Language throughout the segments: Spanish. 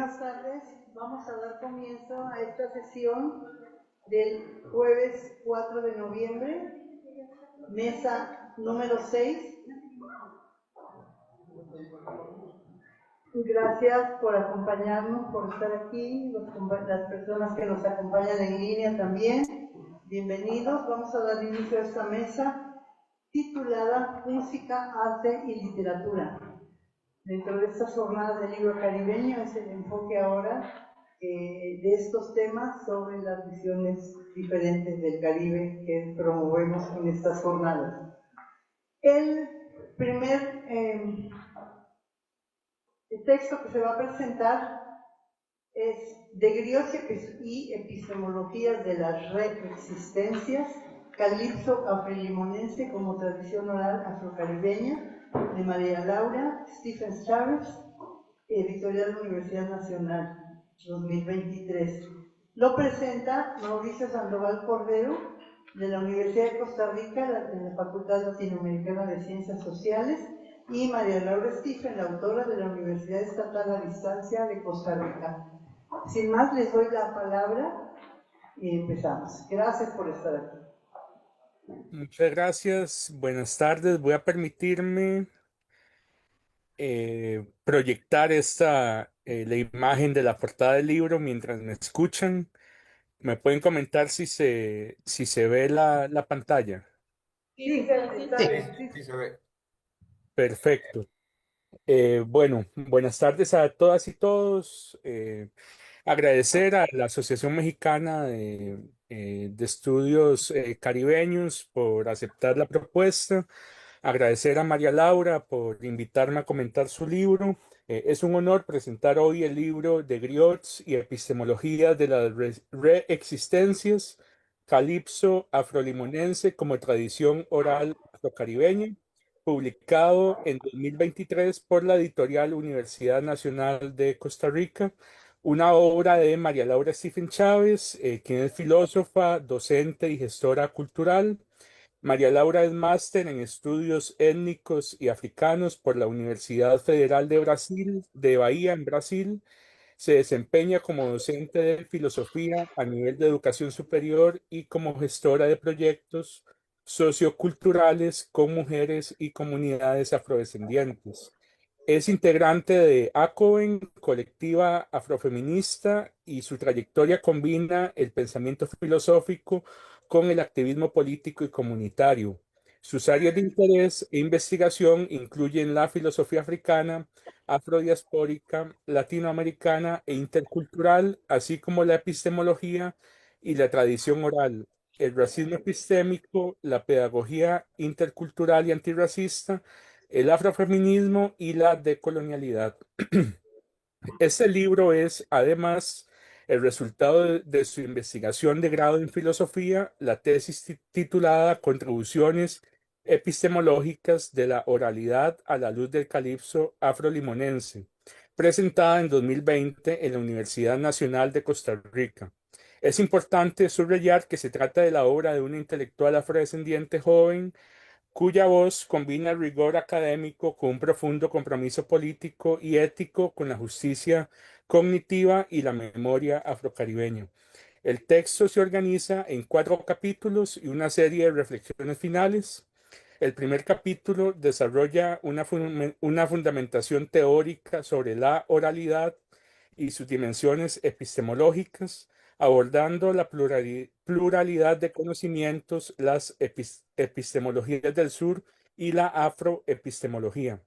Buenas tardes. Vamos a dar comienzo a esta sesión del jueves 4 de noviembre, mesa número 6. Gracias por acompañarnos, por estar aquí, las personas que nos acompañan en línea también. Bienvenidos. Vamos a dar inicio a esta mesa titulada Música, Arte y Literatura. Dentro de estas jornadas del libro caribeño es el enfoque ahora de estos temas sobre las visiones diferentes del Caribe que promovemos en estas jornadas. El primer texto que se va a presentar es De griosia y epistemologías de las reexistencias, Calipso afrolimonense como tradición oral afrocaribeña, de María Laura Stephen Chávez, editorial Universidad Nacional, 2023. Lo presenta Mauricio Sandoval Cordero, de la Universidad de Costa Rica, en la Facultad Latinoamericana de Ciencias Sociales, y María Laura Stephen, la autora de la Universidad Estatal a Distancia de Costa Rica. Sin más, les doy la palabra y empezamos. Gracias por estar aquí. Muchas gracias. Buenas tardes. Voy a permitirme proyectar la imagen de la portada del libro mientras me escuchan. ¿Me pueden comentar si se ve la pantalla? Sí, Sí se ve. Perfecto. Bueno, buenas tardes a todas y todos. Agradecer a la Asociación Mexicana de Estudios Caribeños por aceptar la propuesta. Agradecer a María Laura por invitarme a comentar su libro. Es un honor presentar hoy el libro de Griots y Epistemología de las Reexistencias, Calipso afrolimonense como tradición oral afrocaribeña, publicado en 2023 por la editorial Universidad Nacional de Costa Rica, una obra de María Laura Stephen Chávez, quien es filósofa, docente y gestora cultural. María Laura es máster en estudios étnicos y africanos por la Universidad Federal de Brasil, de Bahía, en Brasil. Se desempeña como docente de filosofía a nivel de educación superior y como gestora de proyectos socioculturales con mujeres y comunidades afrodescendientes. Es integrante de ACOEN, colectiva afrofeminista, y su trayectoria combina el pensamiento filosófico con el activismo político y comunitario. Sus áreas de interés e investigación incluyen la filosofía africana, afrodiaspórica, latinoamericana e intercultural, así como la epistemología y la tradición oral, el racismo epistémico, la pedagogía intercultural y antirracista, el afrofeminismo y la decolonialidad. Este libro es, además, el resultado de su investigación de grado en filosofía, la tesis titulada Contribuciones epistemológicas de la oralidad a la luz del calipso afrolimonense, presentada en 2020 en la Universidad Nacional de Costa Rica. Es importante subrayar que se trata de la obra de una intelectual afrodescendiente joven cuya voz combina el rigor académico con un profundo compromiso político y ético con la justicia cognitiva y la memoria afrocaribeña. El texto se organiza en 4 capítulos y una serie de reflexiones finales. El primer capítulo desarrolla una fundamentación teórica sobre la oralidad y sus dimensiones epistemológicas, abordando la pluralidad de conocimientos, las epistemologías del sur y la afroepistemología.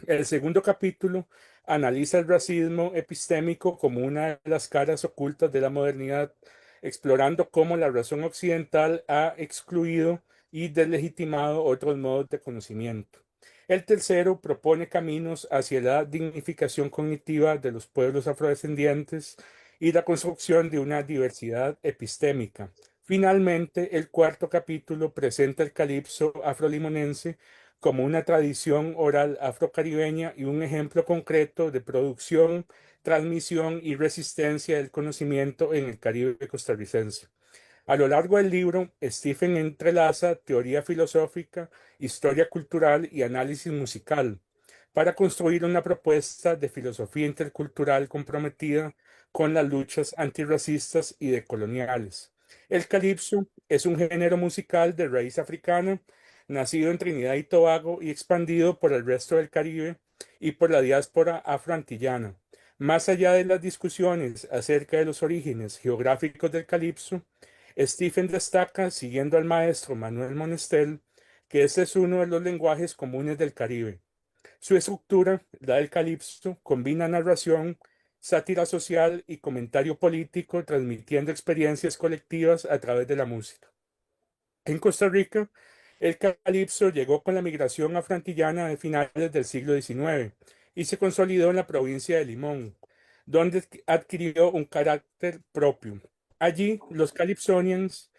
El segundo capítulo analiza el racismo epistémico como una de las caras ocultas de la modernidad, explorando cómo la razón occidental ha excluido y deslegitimado otros modos de conocimiento. El tercero propone caminos hacia la dignificación cognitiva de los pueblos afrodescendientes y la construcción de una diversidad epistémica. Finalmente, el cuarto capítulo presenta el calipso afrolimonense como una tradición oral afrocaribeña y un ejemplo concreto de producción, transmisión y resistencia del conocimiento en el Caribe costarricense. A lo largo del libro, Stephen entrelaza teoría filosófica, historia cultural y análisis musical, para construir una propuesta de filosofía intercultural comprometida con las luchas antirracistas y decoloniales. El calipso es un género musical de raíz africana, nacido en Trinidad y Tobago y expandido por el resto del Caribe y por la diáspora afroantillana. Más allá de las discusiones acerca de los orígenes geográficos del calipso, Stephen destaca, siguiendo al maestro Manuel Monestel, que este es uno de los lenguajes comunes del Caribe. Su estructura, la del calipso, combina narración, sátira social y comentario político, transmitiendo experiencias colectivas a través de la música. En Costa Rica, el calipso llegó con la migración afroantillana de finales del siglo XIX y se consolidó en la provincia de Limón, donde adquirió un carácter propio. Allí, los calipsonians,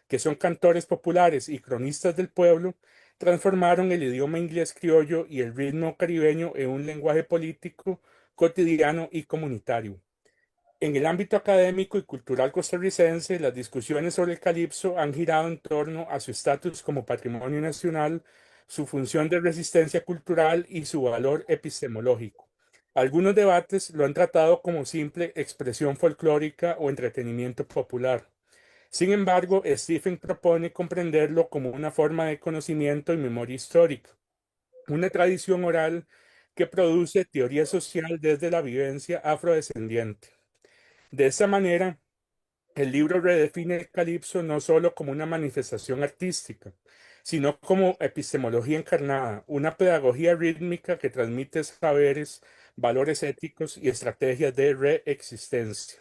que son cantores populares y cronistas del pueblo, transformaron el idioma inglés criollo y el ritmo caribeño en un lenguaje político, cotidiano y comunitario. En el ámbito académico y cultural costarricense, las discusiones sobre el calipso han girado en torno a su estatus como patrimonio nacional, su función de resistencia cultural y su valor epistemológico. Algunos debates lo han tratado como simple expresión folclórica o entretenimiento popular. Sin embargo, Stephen propone comprenderlo como una forma de conocimiento y memoria histórica, una tradición oral que produce teoría social desde la vivencia afrodescendiente. De esta manera, el libro redefine el calipso no solo como una manifestación artística, sino como epistemología encarnada, una pedagogía rítmica que transmite saberes, valores éticos y estrategias de reexistencia.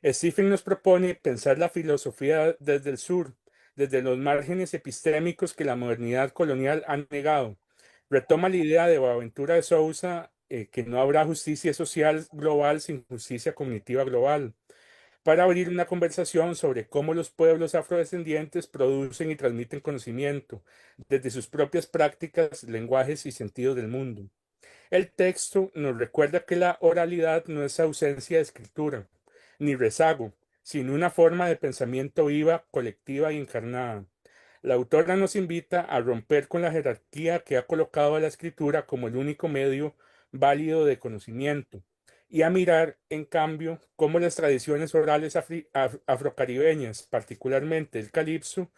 Stephen nos propone pensar la filosofía desde el sur, desde los márgenes epistémicos que la modernidad colonial ha negado. Retoma la idea de Boaventura de Sousa, que no habrá justicia social global sin justicia cognitiva global, para abrir una conversación sobre cómo los pueblos afrodescendientes producen y transmiten conocimiento desde sus propias prácticas, lenguajes y sentidos del mundo. El texto nos recuerda que la oralidad no es ausencia de escritura, ni rezago, sino una forma de pensamiento viva, colectiva y encarnada. La autora nos invita a romper con la jerarquía que ha colocado a la escritura como el único medio válido de conocimiento y a mirar, en cambio, cómo las tradiciones orales afrocaribeñas, particularmente el calipso,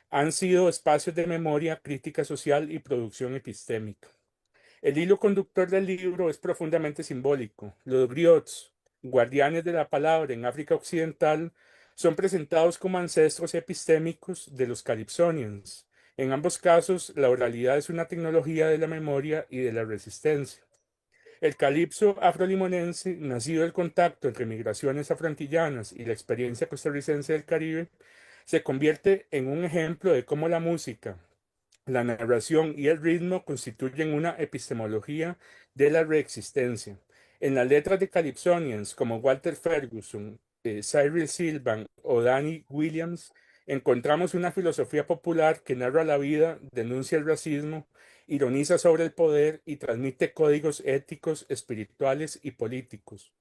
han sido espacios de memoria, crítica social y producción epistémica. El hilo conductor del libro es profundamente simbólico. Los griots, guardianes de la palabra en África Occidental, son presentados como ancestros epistémicos de los calipsonians. En ambos casos, la oralidad es una tecnología de la memoria y de la resistencia. El calipso afrolimonense, nacido del contacto entre migraciones afroantillanas y la experiencia costarricense del Caribe, se convierte en un ejemplo de cómo la música, la narración y el ritmo constituyen una epistemología de la reexistencia. En las letras de Calypsonians como Walter Ferguson, Cyril Sylvan o Danny Williams, encontramos una filosofía popular que narra la vida, denuncia el racismo, ironiza sobre el poder y transmite códigos éticos, espirituales y políticos.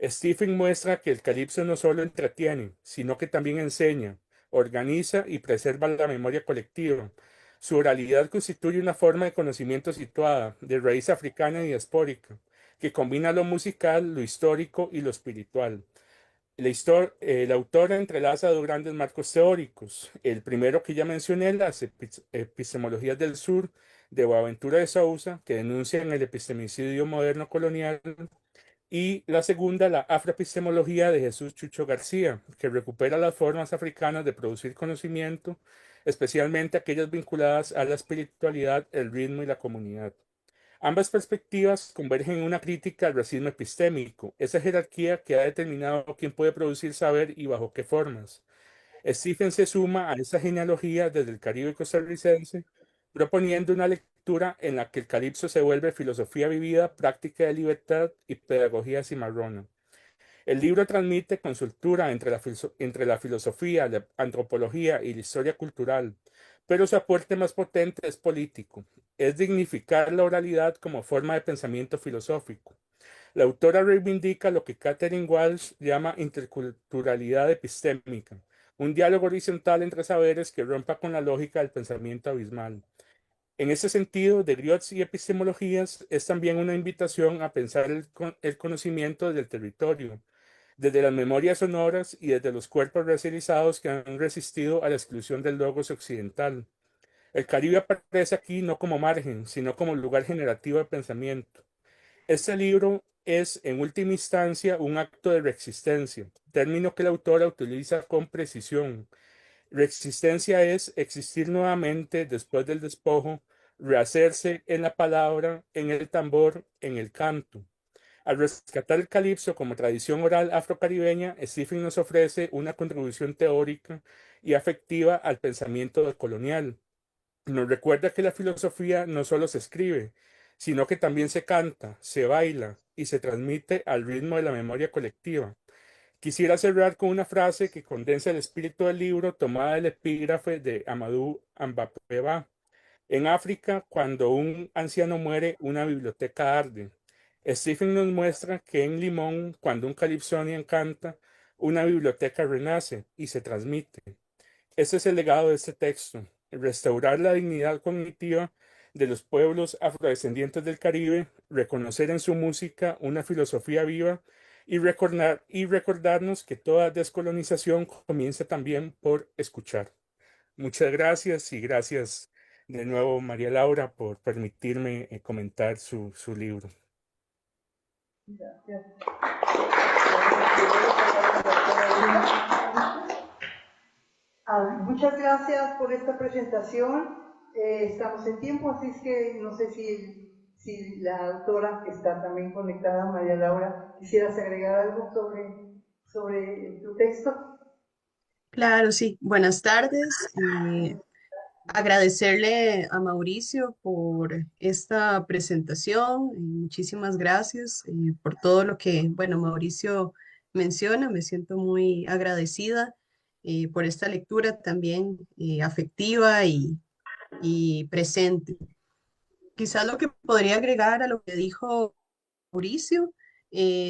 Stephen muestra que el calipso no solo entretiene, sino que también enseña, organiza y preserva la memoria colectiva. Su oralidad constituye una forma de conocimiento situada, de raíz africana y diaspórica, que combina lo musical, lo histórico y lo espiritual. La autora entrelaza dos grandes marcos teóricos. El primero que ya mencioné, las epistemologías del sur, de Boaventura de Sousa, que denuncian el epistemicidio moderno colonial, y la segunda, la afroepistemología de Jesús Chucho García, que recupera las formas africanas de producir conocimiento, especialmente aquellas vinculadas a la espiritualidad, el ritmo y la comunidad. Ambas perspectivas convergen en una crítica al racismo epistémico, esa jerarquía que ha determinado quién puede producir saber y bajo qué formas. Stephen se suma a esa genealogía desde el Caribe costarricense, proponiendo una lectura en la que el calipso se vuelve filosofía vivida, práctica de libertad y pedagogía cimarrona. El libro transmite consultura entre la filosofía, la antropología y la historia cultural, pero su aporte más potente es político, es dignificar la oralidad como forma de pensamiento filosófico. La autora reivindica lo que Catherine Walsh llama interculturalidad epistémica, un diálogo horizontal entre saberes que rompa con la lógica del pensamiento abismal. En ese sentido, de griots y epistemologías es también una invitación a pensar el conocimiento del territorio, desde las memorias sonoras y desde los cuerpos racializados que han resistido a la exclusión del logos occidental. El Caribe aparece aquí no como margen, sino como lugar generativo de pensamiento. Este libro es, en última instancia, un acto de reexistencia, término que la autora utiliza con precisión. Reexistencia es existir nuevamente después del despojo, rehacerse en la palabra, en el tambor, en el canto. Al rescatar el calipso como tradición oral afrocaribeña, Stephen nos ofrece una contribución teórica y afectiva al pensamiento colonial. Nos recuerda que la filosofía no solo se escribe, sino que también se canta, se baila y se transmite al ritmo de la memoria colectiva. Quisiera cerrar con una frase que condensa el espíritu del libro tomada del epígrafe de Amadou Ambapeba. En África, cuando un anciano muere, una biblioteca arde. Stephen nos muestra que en Limón, cuando un Calypsonian canta, una biblioteca renace y se transmite. Ese es el legado de este texto, restaurar la dignidad cognitiva de los pueblos afrodescendientes del Caribe, reconocer en su música una filosofía viva y recordarnos que toda descolonización comienza también por escuchar. Muchas gracias y gracias de nuevo, María Laura, por permitirme comentar su libro. Gracias. Muchas gracias por esta presentación. Estamos en tiempo, así es que no sé si la autora que está también conectada, María Laura, quisieras agregar algo sobre tu texto. Claro, sí. Buenas tardes. Agradecerle a Mauricio por esta presentación. Muchísimas gracias por todo lo que, bueno, Mauricio menciona. Me siento muy agradecida por esta lectura también afectiva y presente. Quizás lo que podría agregar a lo que dijo Mauricio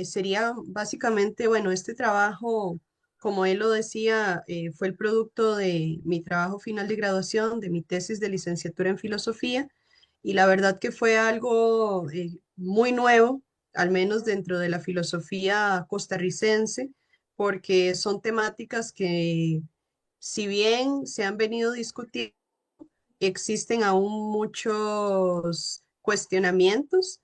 sería básicamente, bueno, este trabajo, como él lo decía, fue el producto de mi trabajo final de graduación, de mi tesis de licenciatura en filosofía, y la verdad que fue algo muy nuevo, al menos dentro de la filosofía costarricense, porque son temáticas que, si bien se han venido discutiendo, existen aún muchos cuestionamientos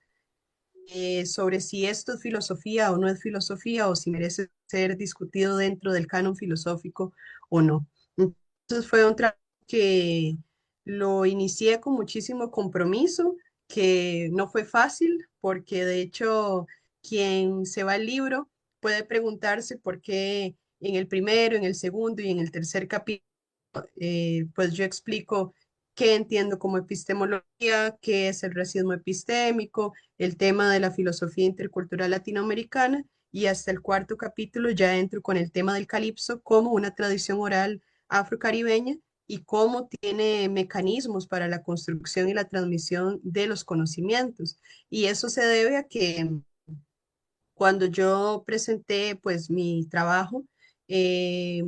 sobre si esto es filosofía o no es filosofía o si merece ser discutido dentro del canon filosófico o no. Entonces fue un trabajo que lo inicié con muchísimo compromiso, que no fue fácil porque de hecho quien se va al libro puede preguntarse por qué en el primero, en el segundo y en el tercer capítulo, pues yo explico qué entiendo como epistemología, qué es el racismo epistémico, el tema de la filosofía intercultural latinoamericana, y hasta el cuarto capítulo ya entro con el tema del calipso como una tradición oral afrocaribeña y cómo tiene mecanismos para la construcción y la transmisión de los conocimientos. Y eso se debe a que cuando yo presenté pues mi trabajo, eh,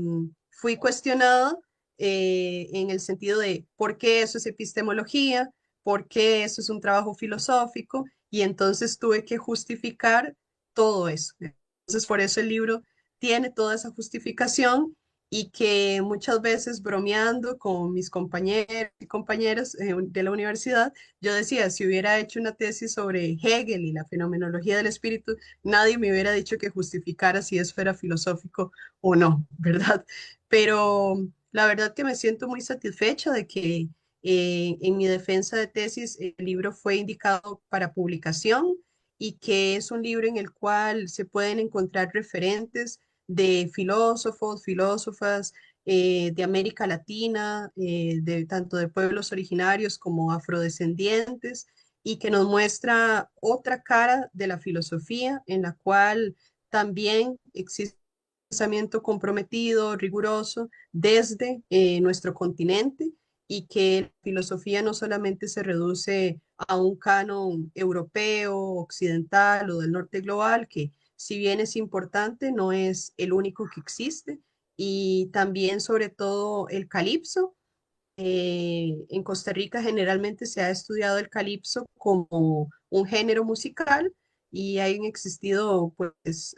fui cuestionada en el sentido de por qué eso es epistemología, por qué eso es un trabajo filosófico, y entonces tuve que justificar todo eso. Entonces, por eso el libro tiene toda esa justificación y que muchas veces bromeando con mis compañeros y compañeras de la universidad, yo decía, si hubiera hecho una tesis sobre Hegel y la fenomenología del espíritu, nadie me hubiera dicho que justificara si eso era filosófico o no, ¿verdad? Pero la verdad que me siento muy satisfecha de que en mi defensa de tesis el libro fue indicado para publicación y que es un libro en el cual se pueden encontrar referentes de filósofos, filósofas de América Latina, de tanto de pueblos originarios como afrodescendientes, y que nos muestra otra cara de la filosofía en la cual también existe un pensamiento comprometido, riguroso desde nuestro continente, y que la filosofía no solamente se reduce a un canon europeo, occidental o del norte global, que si bien es importante, no es el único que existe, y también sobre todo el calipso en Costa Rica generalmente se ha estudiado el calipso como un género musical y han existido pues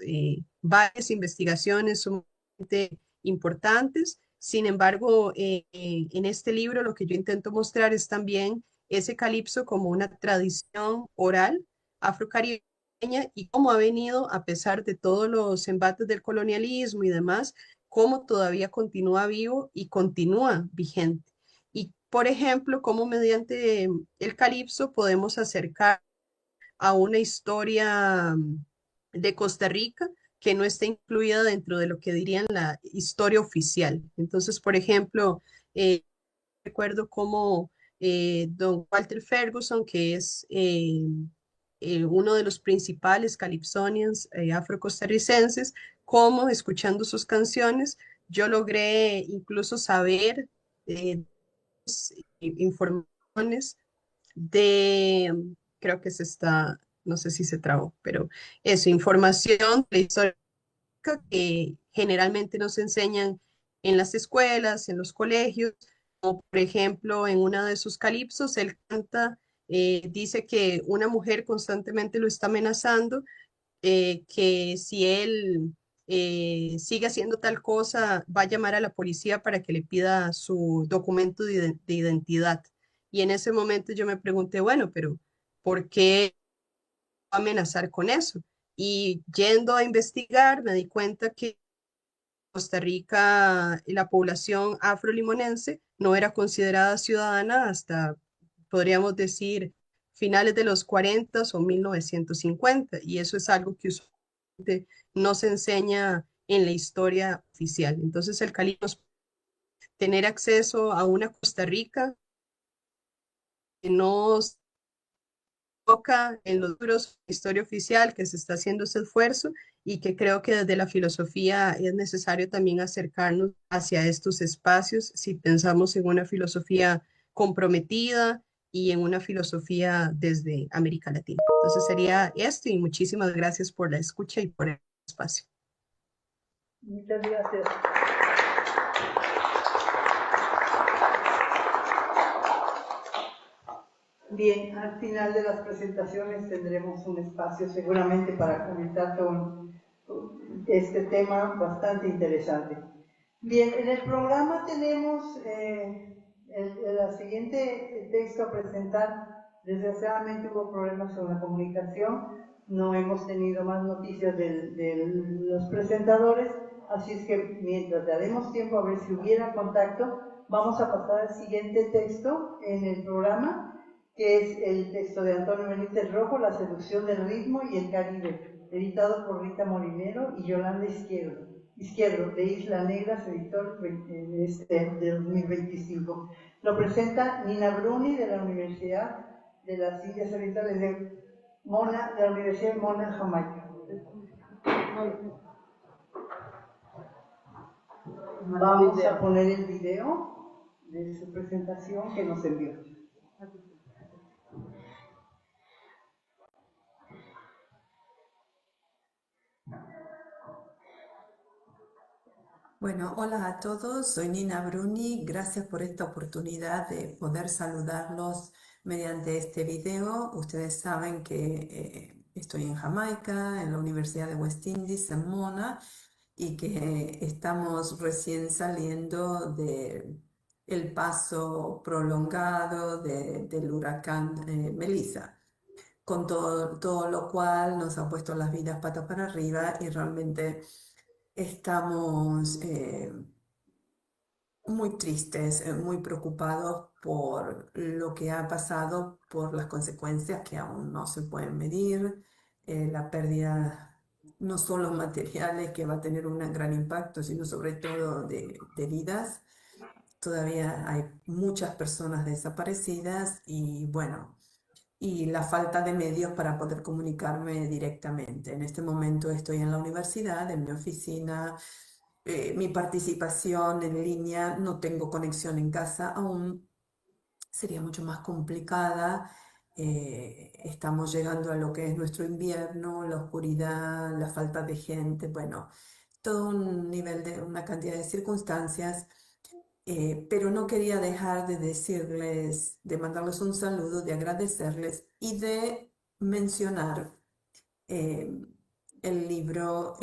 varias investigaciones sumamente importantes. Sin embargo, en este libro lo que yo intento mostrar es también ese calipso como una tradición oral afrocaribeña y cómo ha venido, a pesar de todos los embates del colonialismo y demás, cómo todavía continúa vivo y continúa vigente. Y, por ejemplo, cómo mediante el calipso podemos acercar a una historia de Costa Rica que no está incluida dentro de lo que dirían la historia oficial. Entonces, por ejemplo, recuerdo cómo don Walter Ferguson, que es uno de los principales calypsonians afrocostarricenses, como escuchando sus canciones, yo logré incluso saber eh, informaciones de, creo que se está, no sé si se trabó, pero eso, información de la historia que generalmente nos enseñan en las escuelas, en los colegios, como por ejemplo en una de sus calipsos, él canta, dice que una mujer constantemente lo está amenazando, que si él sigue haciendo tal cosa, va a llamar a la policía para que le pida su documento de identidad. Y en ese momento yo me pregunté, bueno, pero ¿por qué amenazar con eso? Y yendo a investigar, me di cuenta que Costa Rica, la población afrolimonense no era considerada ciudadana hasta, podríamos decir, finales de los 40 o 1950, y eso es algo que usualmente no se enseña en la historia oficial. Entonces, el Cali nos tener acceso a una Costa Rica que no toca en los libros de historia oficial, que se está haciendo ese esfuerzo y que creo que desde la filosofía es necesario también acercarnos hacia estos espacios si pensamos en una filosofía comprometida y en una filosofía desde América Latina. Entonces sería esto y muchísimas gracias por la escucha y por el espacio. Muchas gracias. Bien, al final de las presentaciones tendremos un espacio seguramente para comentar con este tema bastante interesante. Bien, en el programa tenemos el siguiente texto a presentar. Desgraciadamente hubo problemas con la comunicación, no hemos tenido más noticias de los presentadores, así es que mientras daremos tiempo a ver si hubiera contacto, vamos a pasar al siguiente texto en el programa, que es el texto de Antonio Benítez Rojo, La seducción del ritmo y el Caribe, editado por Rita Molinero y Yolanda Izquierdo, de Isla Negra, editor de 2025. Lo presenta Nina Bruni de la Universidad de las Indias Orientales de Mona, de la Universidad de Mona, Jamaica. Vamos a poner el video de su presentación que nos envió. Bueno, hola a todos, soy Nina Bruni, gracias por esta oportunidad de poder saludarlos mediante este video. Ustedes saben que estoy en Jamaica, en la Universidad de West Indies, en Mona, y que estamos recién saliendo de el paso prolongado del huracán Melissa, con todo lo cual nos ha puesto las vidas patas para arriba y realmente estamos muy tristes, muy preocupados por lo que ha pasado, por las consecuencias que aún no se pueden medir, la pérdida no solo materiales que va a tener un gran impacto, sino sobre todo de vidas. Todavía hay muchas personas desaparecidas y bueno, y la falta de medios para poder comunicarme directamente. En este momento estoy en la universidad, en mi oficina, mi participación en línea, no tengo conexión en casa aún, sería mucho más complicada. Estamos llegando a lo que es nuestro invierno, la oscuridad, la falta de gente, bueno, todo un nivel de una cantidad de circunstancias pero no quería dejar de decirles, de mandarles un saludo, de agradecerles y de mencionar eh, el libro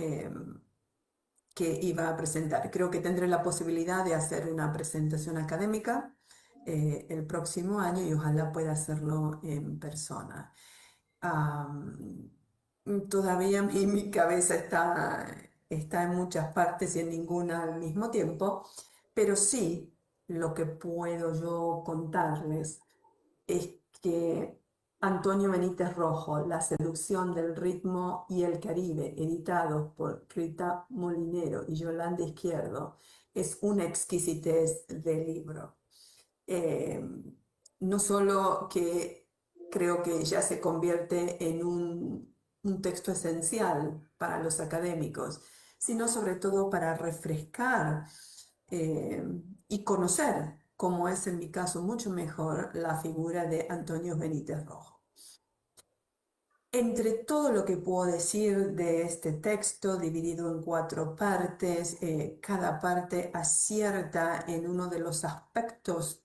que iba a presentar. Creo que tendré la posibilidad de hacer una presentación académica el próximo año y ojalá pueda hacerlo en persona. Am, Todavía mi cabeza está en muchas partes y en ninguna al mismo tiempo, pero sí lo que puedo yo contarles es que Antonio Benítez Rojo, La seducción del ritmo y el Caribe, editados por Rita Molinero y Yolanda Izquierdo, es una exquisitez de libro. Eh, no solo que creo que ya se convierte en un texto esencial para los académicos, sino sobre todo para refrescar eh, y conocer, como es en mi caso mucho mejor, la figura de Antonio Benítez Rojo. Entre todo lo que puedo decir de este texto, dividido en 4 partes, cada parte acierta en uno de los aspectos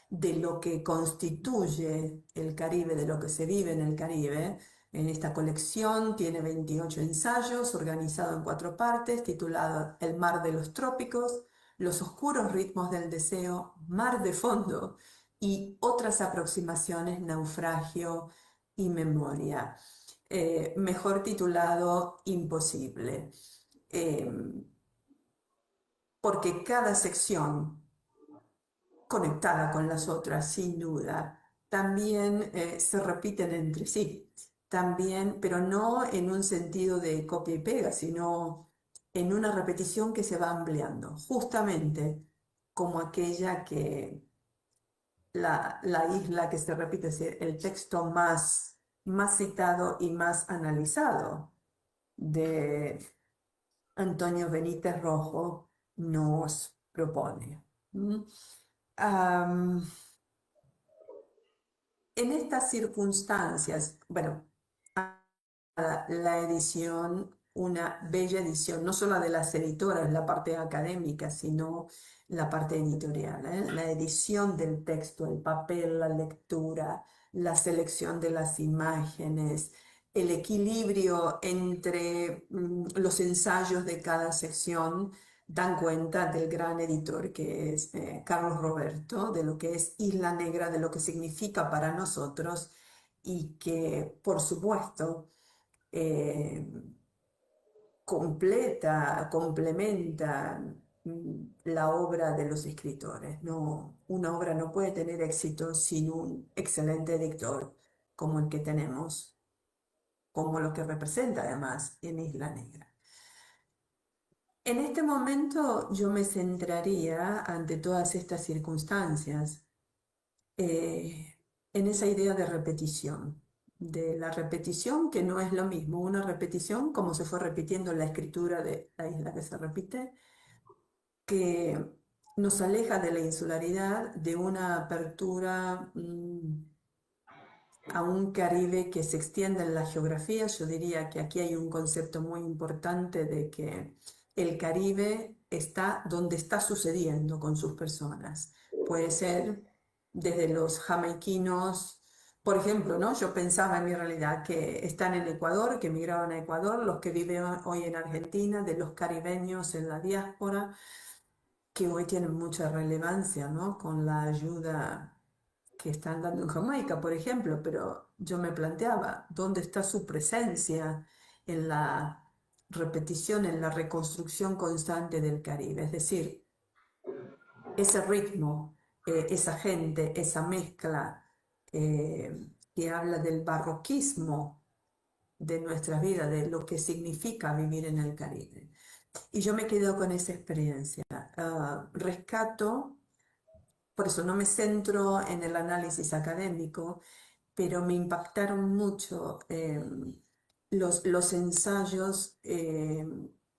de lo que constituye el Caribe, de lo que se vive en el Caribe. En esta colección tiene 28 ensayos, organizado en 4 partes, titulado El mar de los trópicos, Los oscuros ritmos del deseo, Mar de fondo y otras aproximaciones, Naufragio y Memoria. Mejor titulado Imposible. Porque cada sección conectada con las otras, sin duda. También se repiten entre sí, también, pero no en un sentido de copia y pega, sino en una repetición que se va ampliando, justamente como aquella que la isla que se repite, es decir, el texto más citado y más analizado de Antonio Benítez Rojo nos propone. En estas circunstancias, bueno, la edición, una bella edición, no solo de las editoras, la parte académica, sino la parte editorial, ¿eh? La edición del texto, el papel, la lectura, la selección de las imágenes, el equilibrio entre los ensayos de cada sección dan cuenta del gran editor que es Carlos Roberto, de lo que es Isla Negra, de lo que significa para nosotros y que, por supuesto, eh, complementa la obra de los escritores. No, una obra no puede tener éxito sin un excelente editor como el que tenemos, como lo que representa además en Isla Negra. En este momento yo me centraría, ante todas estas circunstancias, en esa idea de la repetición que no es lo mismo, una repetición como se fue repitiendo la escritura de La isla que se repite, que nos aleja de la insularidad, de una apertura a un Caribe que se extiende en la geografía. Yo diría que aquí hay un concepto muy importante de que el Caribe está donde está sucediendo con sus personas. Puede ser desde los jamaiquinos, por ejemplo, ¿no? Yo pensaba en mi realidad que están en Ecuador, que emigraron a Ecuador, los que viven hoy en Argentina, de los caribeños en la diáspora, que hoy tienen mucha relevancia, ¿no? Con la ayuda que están dando en Jamaica, por ejemplo, pero yo me planteaba, ¿dónde está su presencia en la repetición, en la reconstrucción constante del Caribe? Es decir, ese ritmo, esa gente, esa mezcla que habla del barroquismo de nuestra vida, de lo que significa vivir en el Caribe. Y yo me quedo con esa experiencia. Rescato, por eso no me centro en el análisis académico, pero me impactaron mucho los ensayos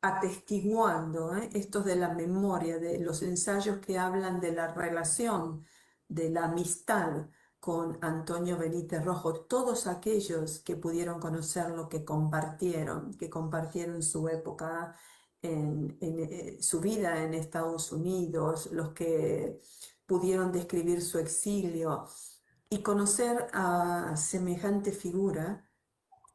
atestiguando estos de la memoria, de los ensayos que hablan de la relación, de la amistad con Antonio Benítez Rojo, todos aquellos que pudieron conocerlo, que compartieron su época su vida en Estados Unidos, los que pudieron describir su exilio y conocer a semejante figura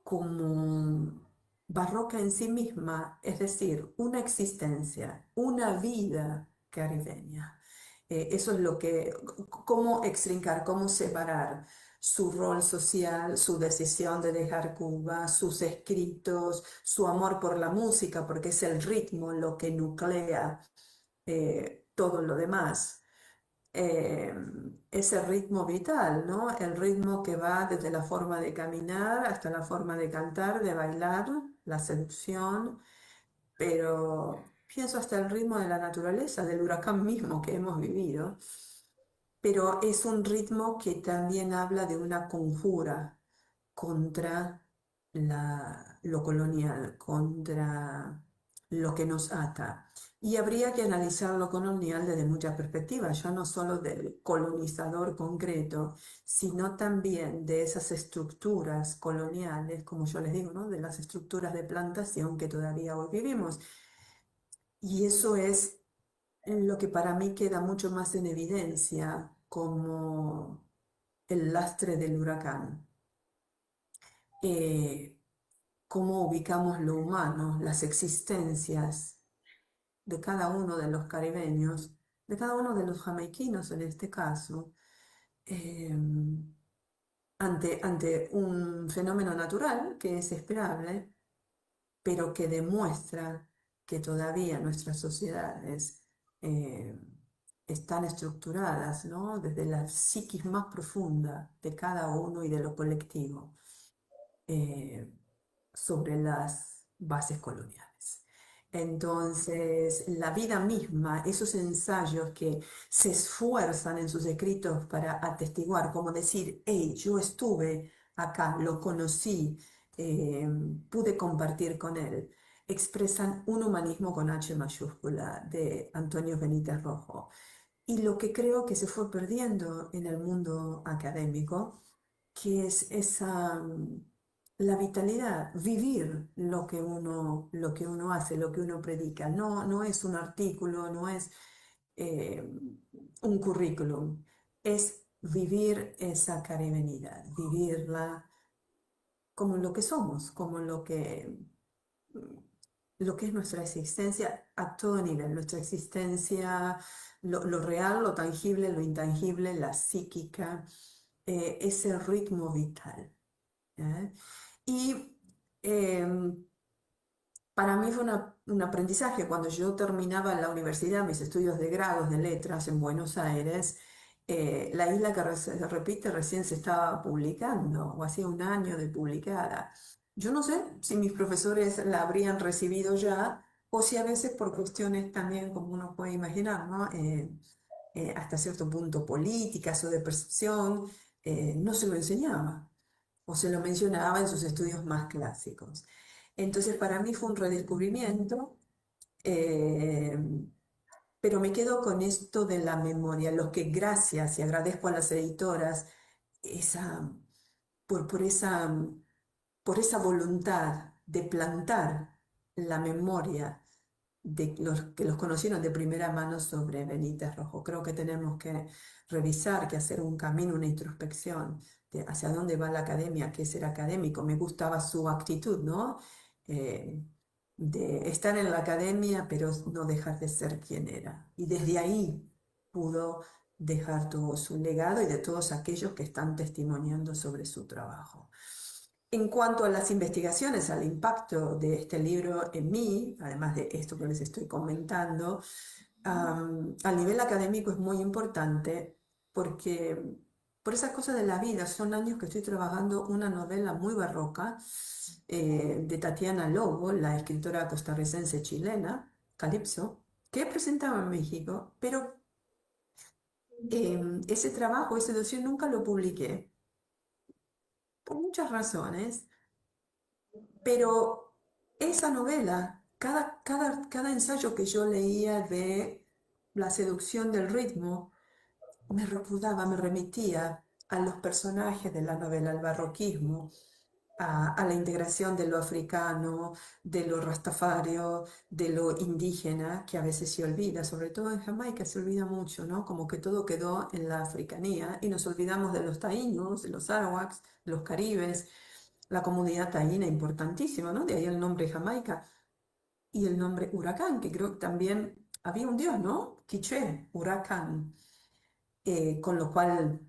como barroca en sí misma, es decir, una existencia, una vida caribeña. Eso es lo que, cómo extrincar, cómo separar su rol social, su decisión de dejar Cuba, sus escritos, su amor por la música, porque es el ritmo lo que nuclea todo lo demás. Ese ritmo vital, ¿no? El ritmo que va desde la forma de caminar hasta la forma de cantar, de bailar, la seducción, pero pienso hasta el ritmo de la naturaleza, del huracán mismo que hemos vivido, pero es un ritmo que también habla de una conjura contra lo colonial, contra lo que nos ata. Y habría que analizar lo colonial desde muchas perspectivas, ya no solo del colonizador concreto, sino también de esas estructuras coloniales, como yo les digo, ¿no? De las estructuras de plantación que todavía hoy vivimos. Y eso es lo que para mí queda mucho más en evidencia como el lastre del huracán. Cómo ubicamos lo humano, las existencias de cada uno de los caribeños, de cada uno de los jamaiquinos en este caso, eh, ante un fenómeno natural que es esperable, pero que demuestra que todavía nuestras sociedades eh, están estructuradas, ¿no? Desde la psiquis más profunda de cada uno y de lo colectivo, eh, sobre las bases coloniales. Entonces, la vida misma, esos ensayos que se esfuerzan en sus escritos para atestiguar, como decir, hey, yo estuve acá, lo conocí, pude compartir con él, expresan un humanismo con H mayúscula de Antonio Benítez Rojo. Y lo que creo que se fue perdiendo en el mundo académico, que es la vitalidad, vivir lo que uno hace, lo que uno predica. No, no es un artículo, no es eh, un currículum, es vivir esa caribenidad, vivirla como lo que somos, como lo que es nuestra existencia a todo nivel, nuestra existencia, lo real, lo tangible, lo intangible, la psíquica, ese ritmo vital. ¿Eh? Y para mí fue un aprendizaje. Cuando yo terminaba la universidad, mis estudios de grados de letras en Buenos Aires, La isla que se repite recién se estaba publicando, o hacía un año de publicada. Yo no sé si mis profesores la habrían recibido ya, o si a veces por cuestiones también, como uno puede imaginar, ¿no? Hasta cierto punto políticas o de percepción, no se lo enseñaba o se lo mencionaba en sus estudios más clásicos. Entonces, para mí fue un redescubrimiento, eh, pero me quedo con esto de la memoria, lo que gracias y agradezco a las editoras esa, por por esa voluntad de plantar la memoria de los que los conocieron de primera mano sobre Benítez Rojo. Creo que tenemos que revisar, que hacer un camino, una introspección de hacia dónde va la academia, qué es ser académico. Me gustaba su actitud, ¿no? Eh, de estar en la academia, pero no dejar de ser quien era. Y desde ahí pudo dejar todo su legado y de todos aquellos que están testimoniando sobre su trabajo. En cuanto a las investigaciones, al impacto de este libro en mí, además de esto que les estoy comentando, a nivel académico es muy importante porque por esas cosas de la vida, son años que estoy trabajando una novela muy barroca de Tatiana Lobo, la escritora costarricense chilena, Calipso, que he presentado en México, pero ese trabajo, ese dossier nunca lo publiqué por muchas razones. Pero esa novela, cada ensayo que yo leía de la seducción del ritmo, me recordaba, me remitía a los personajes de la novela, al barroquismo, a la integración de lo africano, de lo rastafario, de lo indígena, que a veces se olvida, sobre todo en Jamaica se olvida mucho, ¿no? Como que todo quedó en la africanía y nos olvidamos de los taínos, de los arawaks, de los caribes, la comunidad taína importantísima, ¿no? De ahí el nombre Jamaica y el nombre huracán, que creo que también había un dios, ¿no? Quiché, huracán, con lo cual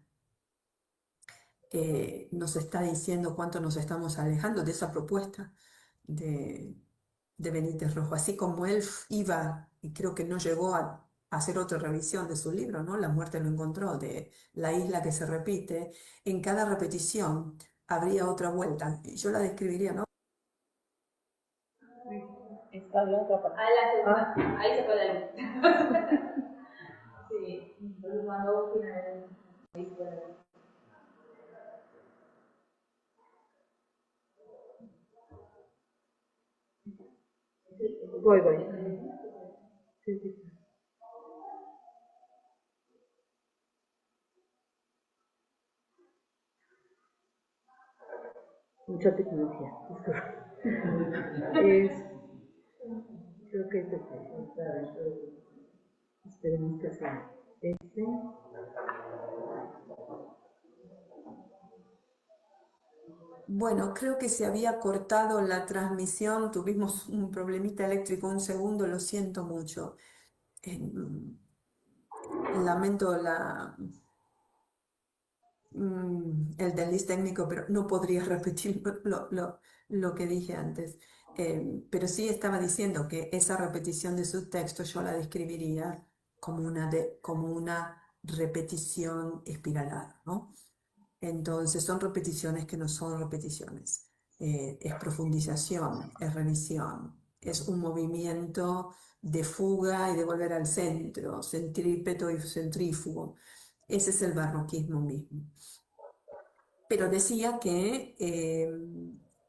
nos está diciendo cuánto nos estamos alejando de esa propuesta de Benítez Rojo. Así como él iba, y creo que no llegó a hacer otra revisión de su libro, ¿no? La muerte lo encontró, de la isla que se repite, en cada repetición habría otra vuelta. Yo la describiría, ¿no? Está la otra parte. Ah, la segunda. Ahí se fue la luz. Sí, entonces cuando final, ahí se fue la luz. Voy. Sí, sí. Mucha tecnología. Creo que esperemos que sea Bueno, creo que se había cortado la transmisión, tuvimos un problemita eléctrico, un segundo, lo siento mucho. Lamento el desliz técnico, pero no podría repetir lo que dije antes. Pero sí estaba diciendo que esa repetición de su texto yo la describiría como una repetición espiralada, ¿no? Entonces son repeticiones que no son repeticiones. Es profundización, es revisión, es un movimiento de fuga y de volver al centro, centrípeto y centrífugo. Ese es el barroquismo mismo. Pero decía que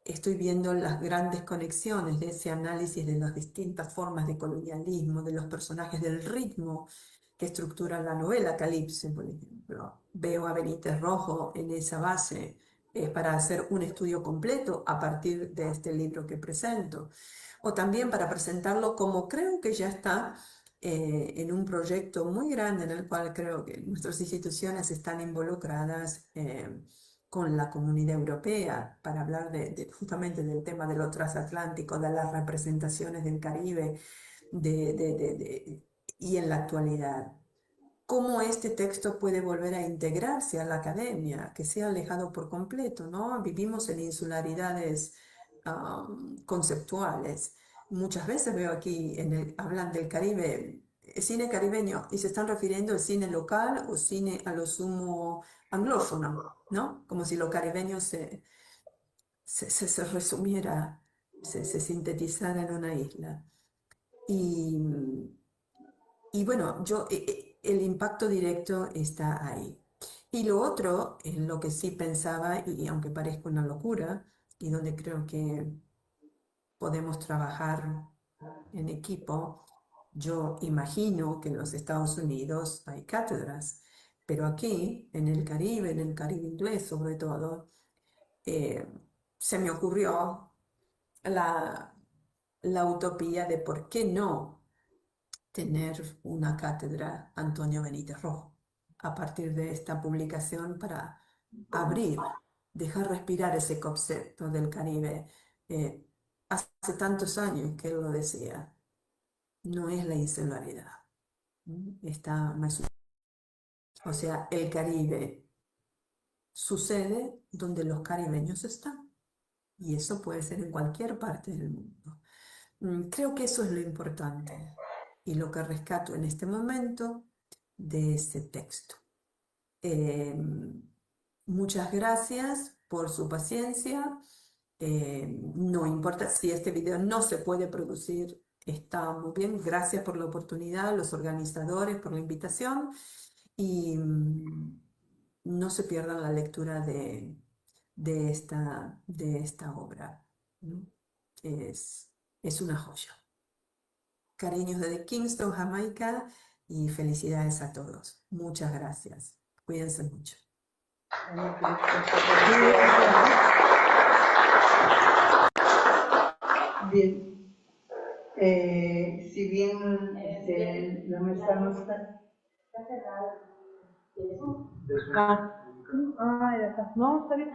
estoy viendo las grandes conexiones de ese análisis de las distintas formas de colonialismo, de los personajes, del ritmo que estructura la novela Calipso, por ejemplo. Veo a Benítez Rojo en esa base para hacer un estudio completo a partir de este libro que presento. O también para presentarlo como creo que ya está en un proyecto muy grande en el cual creo que nuestras instituciones están involucradas con la Comunidad Europea para hablar justamente del tema de lo transatlántico, de las representaciones del Caribe y en la actualidad. ¿Cómo este texto puede volver a integrarse a la academia, que sea alejado por completo, ¿no? Vivimos en insularidades conceptuales. Muchas veces veo aquí, hablan del Caribe, cine caribeño, y se están refiriendo al cine local o cine a lo sumo anglófono, ¿no? Como si lo caribeño se resumiera, se sintetizara en una isla. Y bueno, el impacto directo está ahí. Y lo otro, en lo que sí pensaba, y aunque parezca una locura, y donde creo que podemos trabajar en equipo, yo imagino que en los Estados Unidos hay cátedras, pero aquí, en el Caribe inglés sobre todo, se me ocurrió la utopía de por qué no tener una cátedra Antonio Benítez Rojo a partir de esta publicación para abrir, dejar respirar ese concepto del Caribe. Hace tantos años que él lo decía, no es la insularidad, está más. O sea, el Caribe sucede donde los caribeños están, y eso puede ser en cualquier parte del mundo. Creo que eso es lo importante y lo que rescato en este momento de ese texto. Muchas gracias por su paciencia. No importa si este video no se puede producir, está muy bien. Gracias por la oportunidad, los organizadores, por la invitación. Y no se pierdan la lectura de esta obra. Es una joya. Cariños desde Kingston, Jamaica, y felicidades a todos. Muchas gracias. Cuídense mucho. Bien, si bien la mesa no está... Era acá. No, está bien.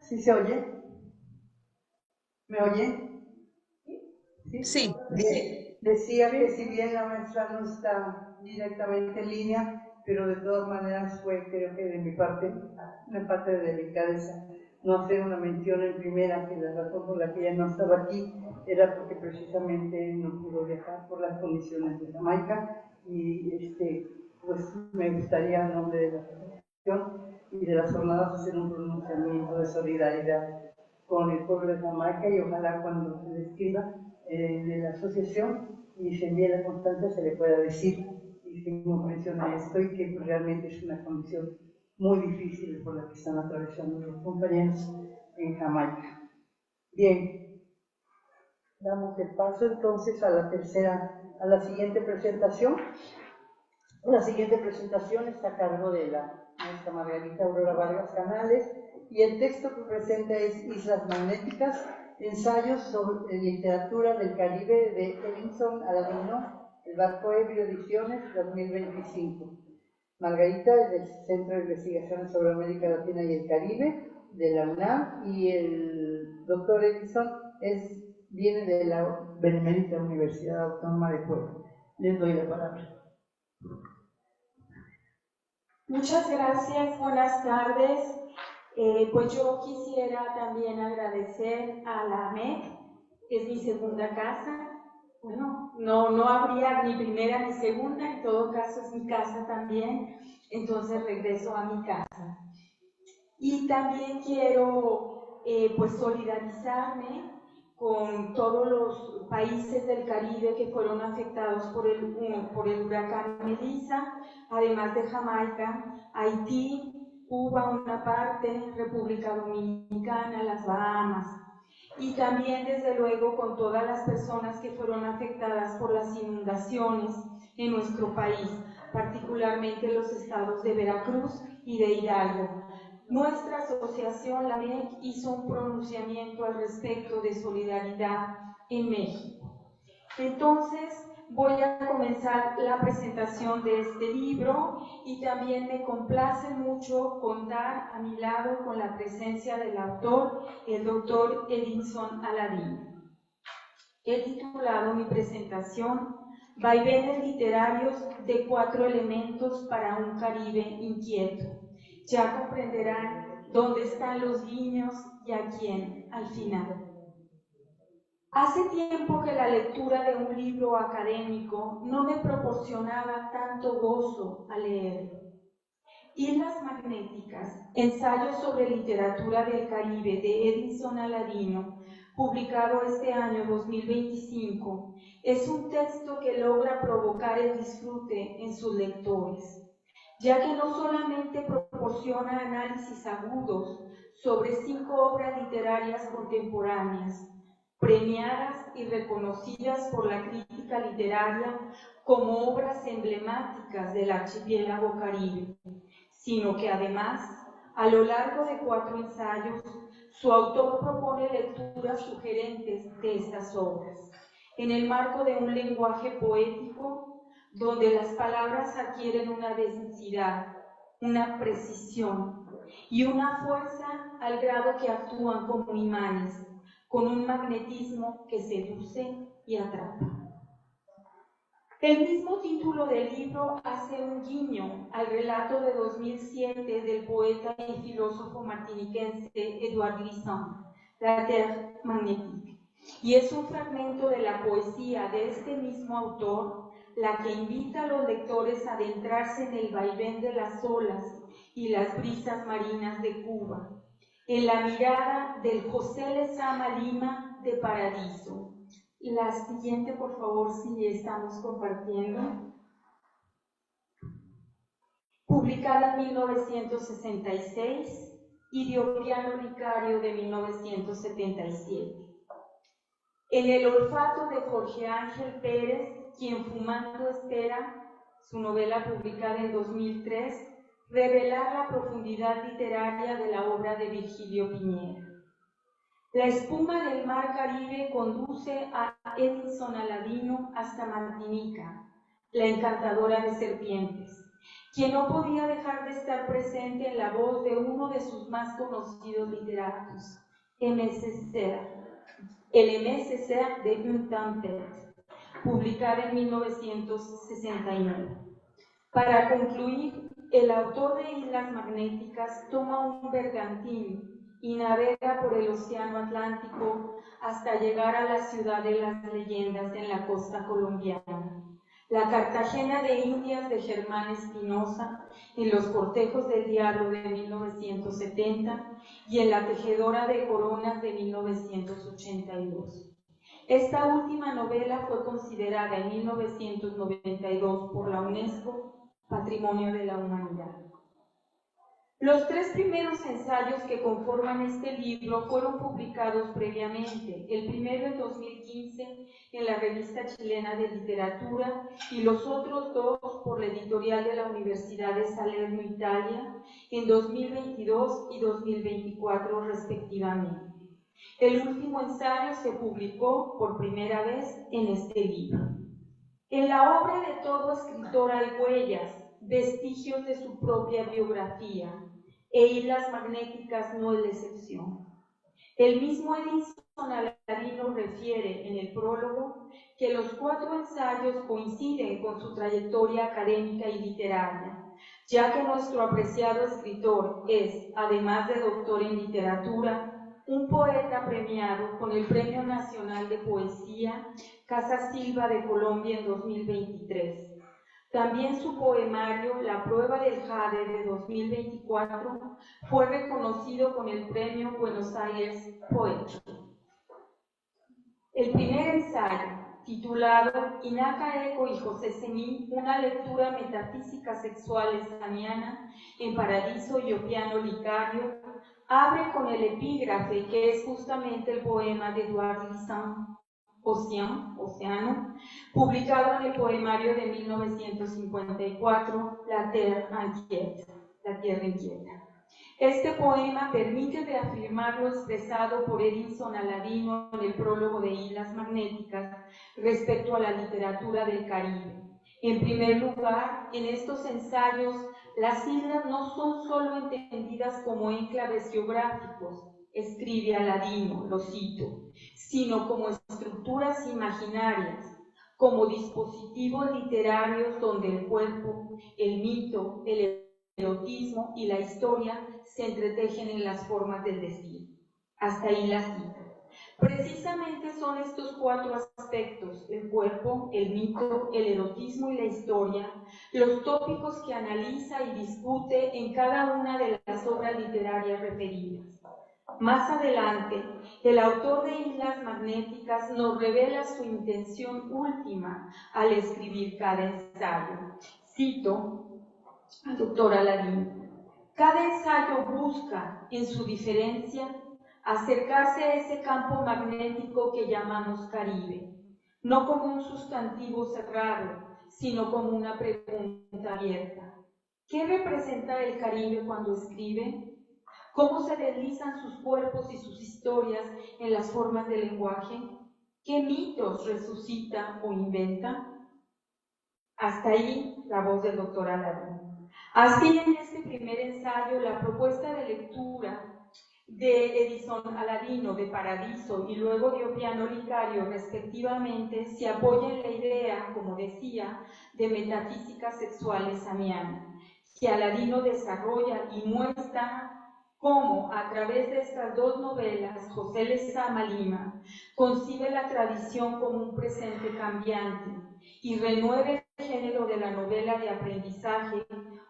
¿Sí se oye? ¿Me oye? ¿Sí? Sí, Bien. Decía que si bien la maestra no está directamente en línea, pero de todas maneras fue, creo que de mi parte, una parte de delicadeza, no hacer una mención en primera, que la razón por la que ella no estaba aquí era porque precisamente no pudo viajar por las condiciones de Jamaica y pues me gustaría en nombre de la asociación y de las jornadas hacer un pronunciamiento de solidaridad con el pueblo de Jamaica y ojalá cuando se le escriba de la asociación y se envíe la constancia se le pueda decir y se menciona esto y que realmente es una condición muy difícil por la que están atravesando los compañeros en Jamaica. Bien, damos el paso entonces a la siguiente presentación. La siguiente presentación está a cargo de la maestra Margarita Aurora Vargas Canales y el texto que presenta es Islas Magnéticas, ensayos sobre literatura del Caribe de Edinson Aladino, el Barco Ebrio Ediciones 2025. Margarita es del Centro de Investigaciones sobre América Latina y el Caribe de la UNAM y el doctor Edison viene de la Benemérita Universidad Autónoma de Puebla. Les doy la palabra. Muchas gracias, buenas tardes. Pues yo quisiera también agradecer a la AMEC, que es mi segunda casa. Bueno, no habría ni primera ni segunda, en todo caso es mi casa también, entonces regreso a mi casa. Y también quiero pues solidarizarme con todos los países del Caribe que fueron afectados por el huracán Melissa, además de Jamaica, Haití, Cuba una parte, República Dominicana, las Bahamas, y también desde luego con todas las personas que fueron afectadas por las inundaciones en nuestro país, particularmente los estados de Veracruz y de Hidalgo. Nuestra asociación, la MEC, hizo un pronunciamiento al respecto de solidaridad en México. Entonces, voy a comenzar la presentación de este libro y también me complace mucho contar a mi lado con la presencia del autor, el doctor Edinson Aladino. He titulado mi presentación Vaivenes literarios de 4 elementos para un Caribe inquieto. Ya comprenderán dónde están los guiños y a quién al final. Hace tiempo que la lectura de un libro académico no me proporcionaba tanto gozo al leerlo. Islas Magnéticas, ensayo sobre literatura del Caribe de Edinson Aladino, publicado este año 2025, es un texto que logra provocar el disfrute en sus lectores, ya que no solamente proporciona análisis agudos sobre 5 obras literarias contemporáneas, premiadas y reconocidas por la crítica literaria como obras emblemáticas del archipiélago caribe, sino que además, a lo largo de 4 ensayos, su autor propone lecturas sugerentes de estas obras, en el marco de un lenguaje poético donde las palabras adquieren una densidad, una precisión y una fuerza al grado que actúan como imanes, con un magnetismo que seduce y atrapa. El mismo título del libro hace un guiño al relato de 2007 del poeta y filósofo martiniquense Édouard Glissant, La Terre Magnétique, y es un fragmento de la poesía de este mismo autor la que invita a los lectores a adentrarse en el vaivén de las olas y las brisas marinas de Cuba, en la mirada del José Lezama Lima de Paradiso. La siguiente, por favor, si estamos compartiendo. Publicada en 1966 y Diopiano Vicario de 1977. En el olfato de Jorge Ángel Pérez, quien fumando espera, su novela publicada en 2003, revelar la profundidad literaria de la obra de Virgilio Piñera. La espuma del mar Caribe conduce a Edison Aladino hasta Martinica, la encantadora de serpientes, quien no podía dejar de estar presente en la voz de uno de sus más conocidos literatos, M.S. Serra, el M.S. Serra de Un Tempête, publicada en 1969. Para concluir, el autor de Islas Magnéticas toma un bergantín y navega por el Océano Atlántico hasta llegar a la ciudad de las leyendas en la costa colombiana, la Cartagena de Indias de Germán Espinosa, en Los Cortejos del Diablo de 1970 y en La Tejedora de Coronas de 1982. Esta última novela fue considerada en 1992 por la UNESCO Patrimonio de la Humanidad. Los 3 primeros ensayos que conforman este libro fueron publicados previamente, el primero en 2015 en la Revista Chilena de Literatura y los otros 2 por la editorial de la Universidad de Salerno, Italia, en 2022 y 2024 respectivamente. El último ensayo se publicó por primera vez en este libro. En la obra de todo escritor hay huellas, vestigios de su propia biografía, e Islas Magnéticas no es la excepción. El mismo Edison Aladino refiere en el prólogo que los 4 ensayos coinciden con su trayectoria académica y literaria, ya que nuestro apreciado escritor es, además de doctor en literatura, un poeta premiado con el Premio Nacional de Poesía Casa Silva de Colombia en 2023. También su poemario La Prueba del Jade de 2024 fue reconocido con el Premio Buenos Aires Poetry. El primer ensayo, titulado Inaka Eco y José Semí, una lectura metafísica sexual esamiana en Paradiso y Opiano Licario, abre con el epígrafe que es justamente el poema de Edouard Glissant, Océano, publicado en el poemario de 1954, La Terre Inquiète, La Tierra Inquieta. Este poema permite reafirmar lo expresado por Edison Aladino en el prólogo de Islas Magnéticas respecto a la literatura del Caribe. En primer lugar, en estos ensayos, las islas no son solo entendidas como enclaves geográficos, escribe Aladino, lo cito, sino como estructuras imaginarias, como dispositivos literarios donde el cuerpo, el mito, el erotismo y la historia se entretejen en las formas del decir. Hasta ahí la cita. Precisamente son estos 4 aspectos, el cuerpo, el mito, el erotismo y la historia, los tópicos que analiza y discute en cada una de las obras literarias referidas. Más adelante, el autor de Islas Magnéticas nos revela su intención última al escribir cada ensayo. Cito al doctor Aladino. Cada ensayo busca, en su diferencia, acercarse a ese campo magnético que llamamos Caribe, no como un sustantivo cerrado, sino como una pregunta abierta. ¿Qué representa el Caribe cuando escribe? ¿Cómo se deslizan sus cuerpos y sus historias en las formas del lenguaje? ¿Qué mitos resucita o inventa? Hasta ahí la voz del doctor Aladino. Así, en este primer ensayo, la propuesta de lectura de Edison Aladino de Paradiso y luego de Opiano Licario, respectivamente, se apoya en la idea, como decía, de metafísica sexual esamiana, que Aladino desarrolla y muestra cómo, a través de estas 2 novelas, José Lezama Lima concibe la tradición como un presente cambiante y renueva el género de la novela de aprendizaje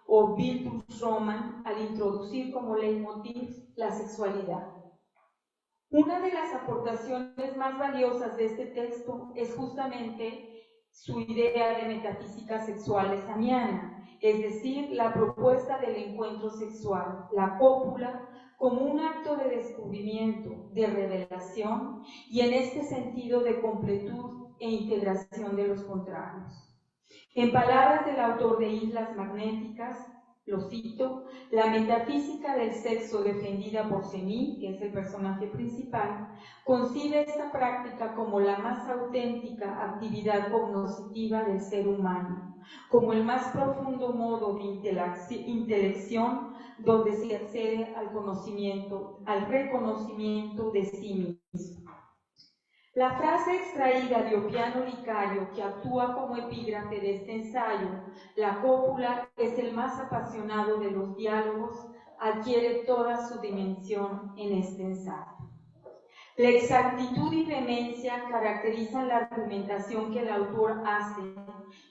o Bildungsroman al introducir como leitmotiv la sexualidad. Una de las aportaciones más valiosas de este texto es justamente su idea de metafísica sexual esamiana, es decir, la propuesta del encuentro sexual, la cópula, como un acto de descubrimiento, de revelación y en este sentido de completud e integración de los contrarios. En palabras del autor de Islas Magnéticas, Lo cito: la metafísica del sexo defendida por Semí, que es el personaje principal, concibe esta práctica como la más auténtica actividad cognoscitiva del ser humano, como el más profundo modo de intelección donde se accede al conocimiento, al reconocimiento de sí mismo. La frase extraída de Oppiano Licario, que actúa como epígrafe de este ensayo, la cópula es el más apasionado de los diálogos, adquiere toda su dimensión en este ensayo. La exactitud y vehemencia caracterizan la argumentación que el autor hace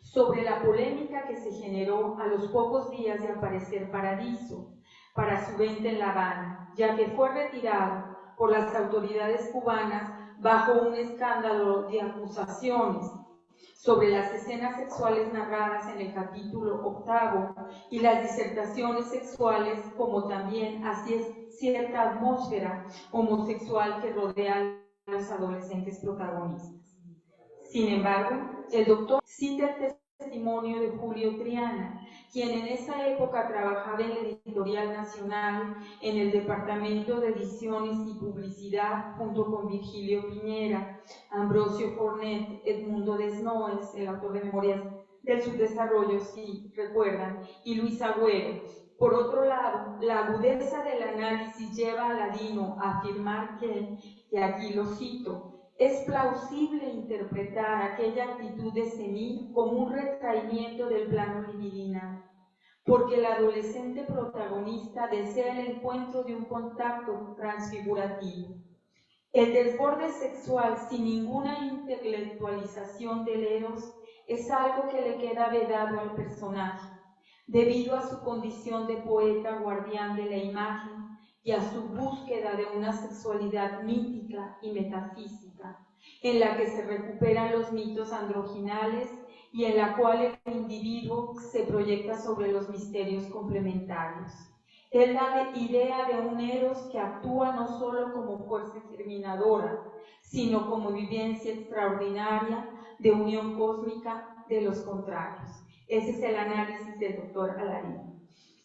sobre la polémica que se generó a los pocos días de aparecer Paradiso para su venta en La Habana, ya que fue retirado por las autoridades cubanas bajo un escándalo de acusaciones sobre las escenas sexuales narradas en el capítulo 8 y las disertaciones sexuales, como también así es cierta atmósfera homosexual que rodea a los adolescentes protagonistas. Sin embargo, el doctor cita el testimonio de Julio Triana, quien en esa época trabajaba en la Editorial Nacional, en el Departamento de Ediciones y Publicidad, junto con Virgilio Piñera, Ambrosio Fornet, Edmundo Desnoes, el autor de Memorias del Subdesarrollo, si recuerdan, y Luis Agüero. Por otro lado, la agudeza del análisis lleva a Aladino a afirmar que, y aquí lo cito, es plausible interpretar aquella actitud de Semí como un retraimiento del plano libidinal, porque el adolescente protagonista desea el encuentro de un contacto transfigurativo. El desborde sexual sin ninguna intelectualización del eros es algo que le queda vedado al personaje, debido a su condición de poeta guardián de la imagen y a su búsqueda de una sexualidad mítica y metafísica, en la que se recuperan los mitos androginales y en la cual el individuo se proyecta sobre los misterios complementarios. Es la idea de un eros que actúa no solo como fuerza germinadora, sino como vivencia extraordinaria de unión cósmica de los contrarios. Ese es el análisis del doctor Aladino.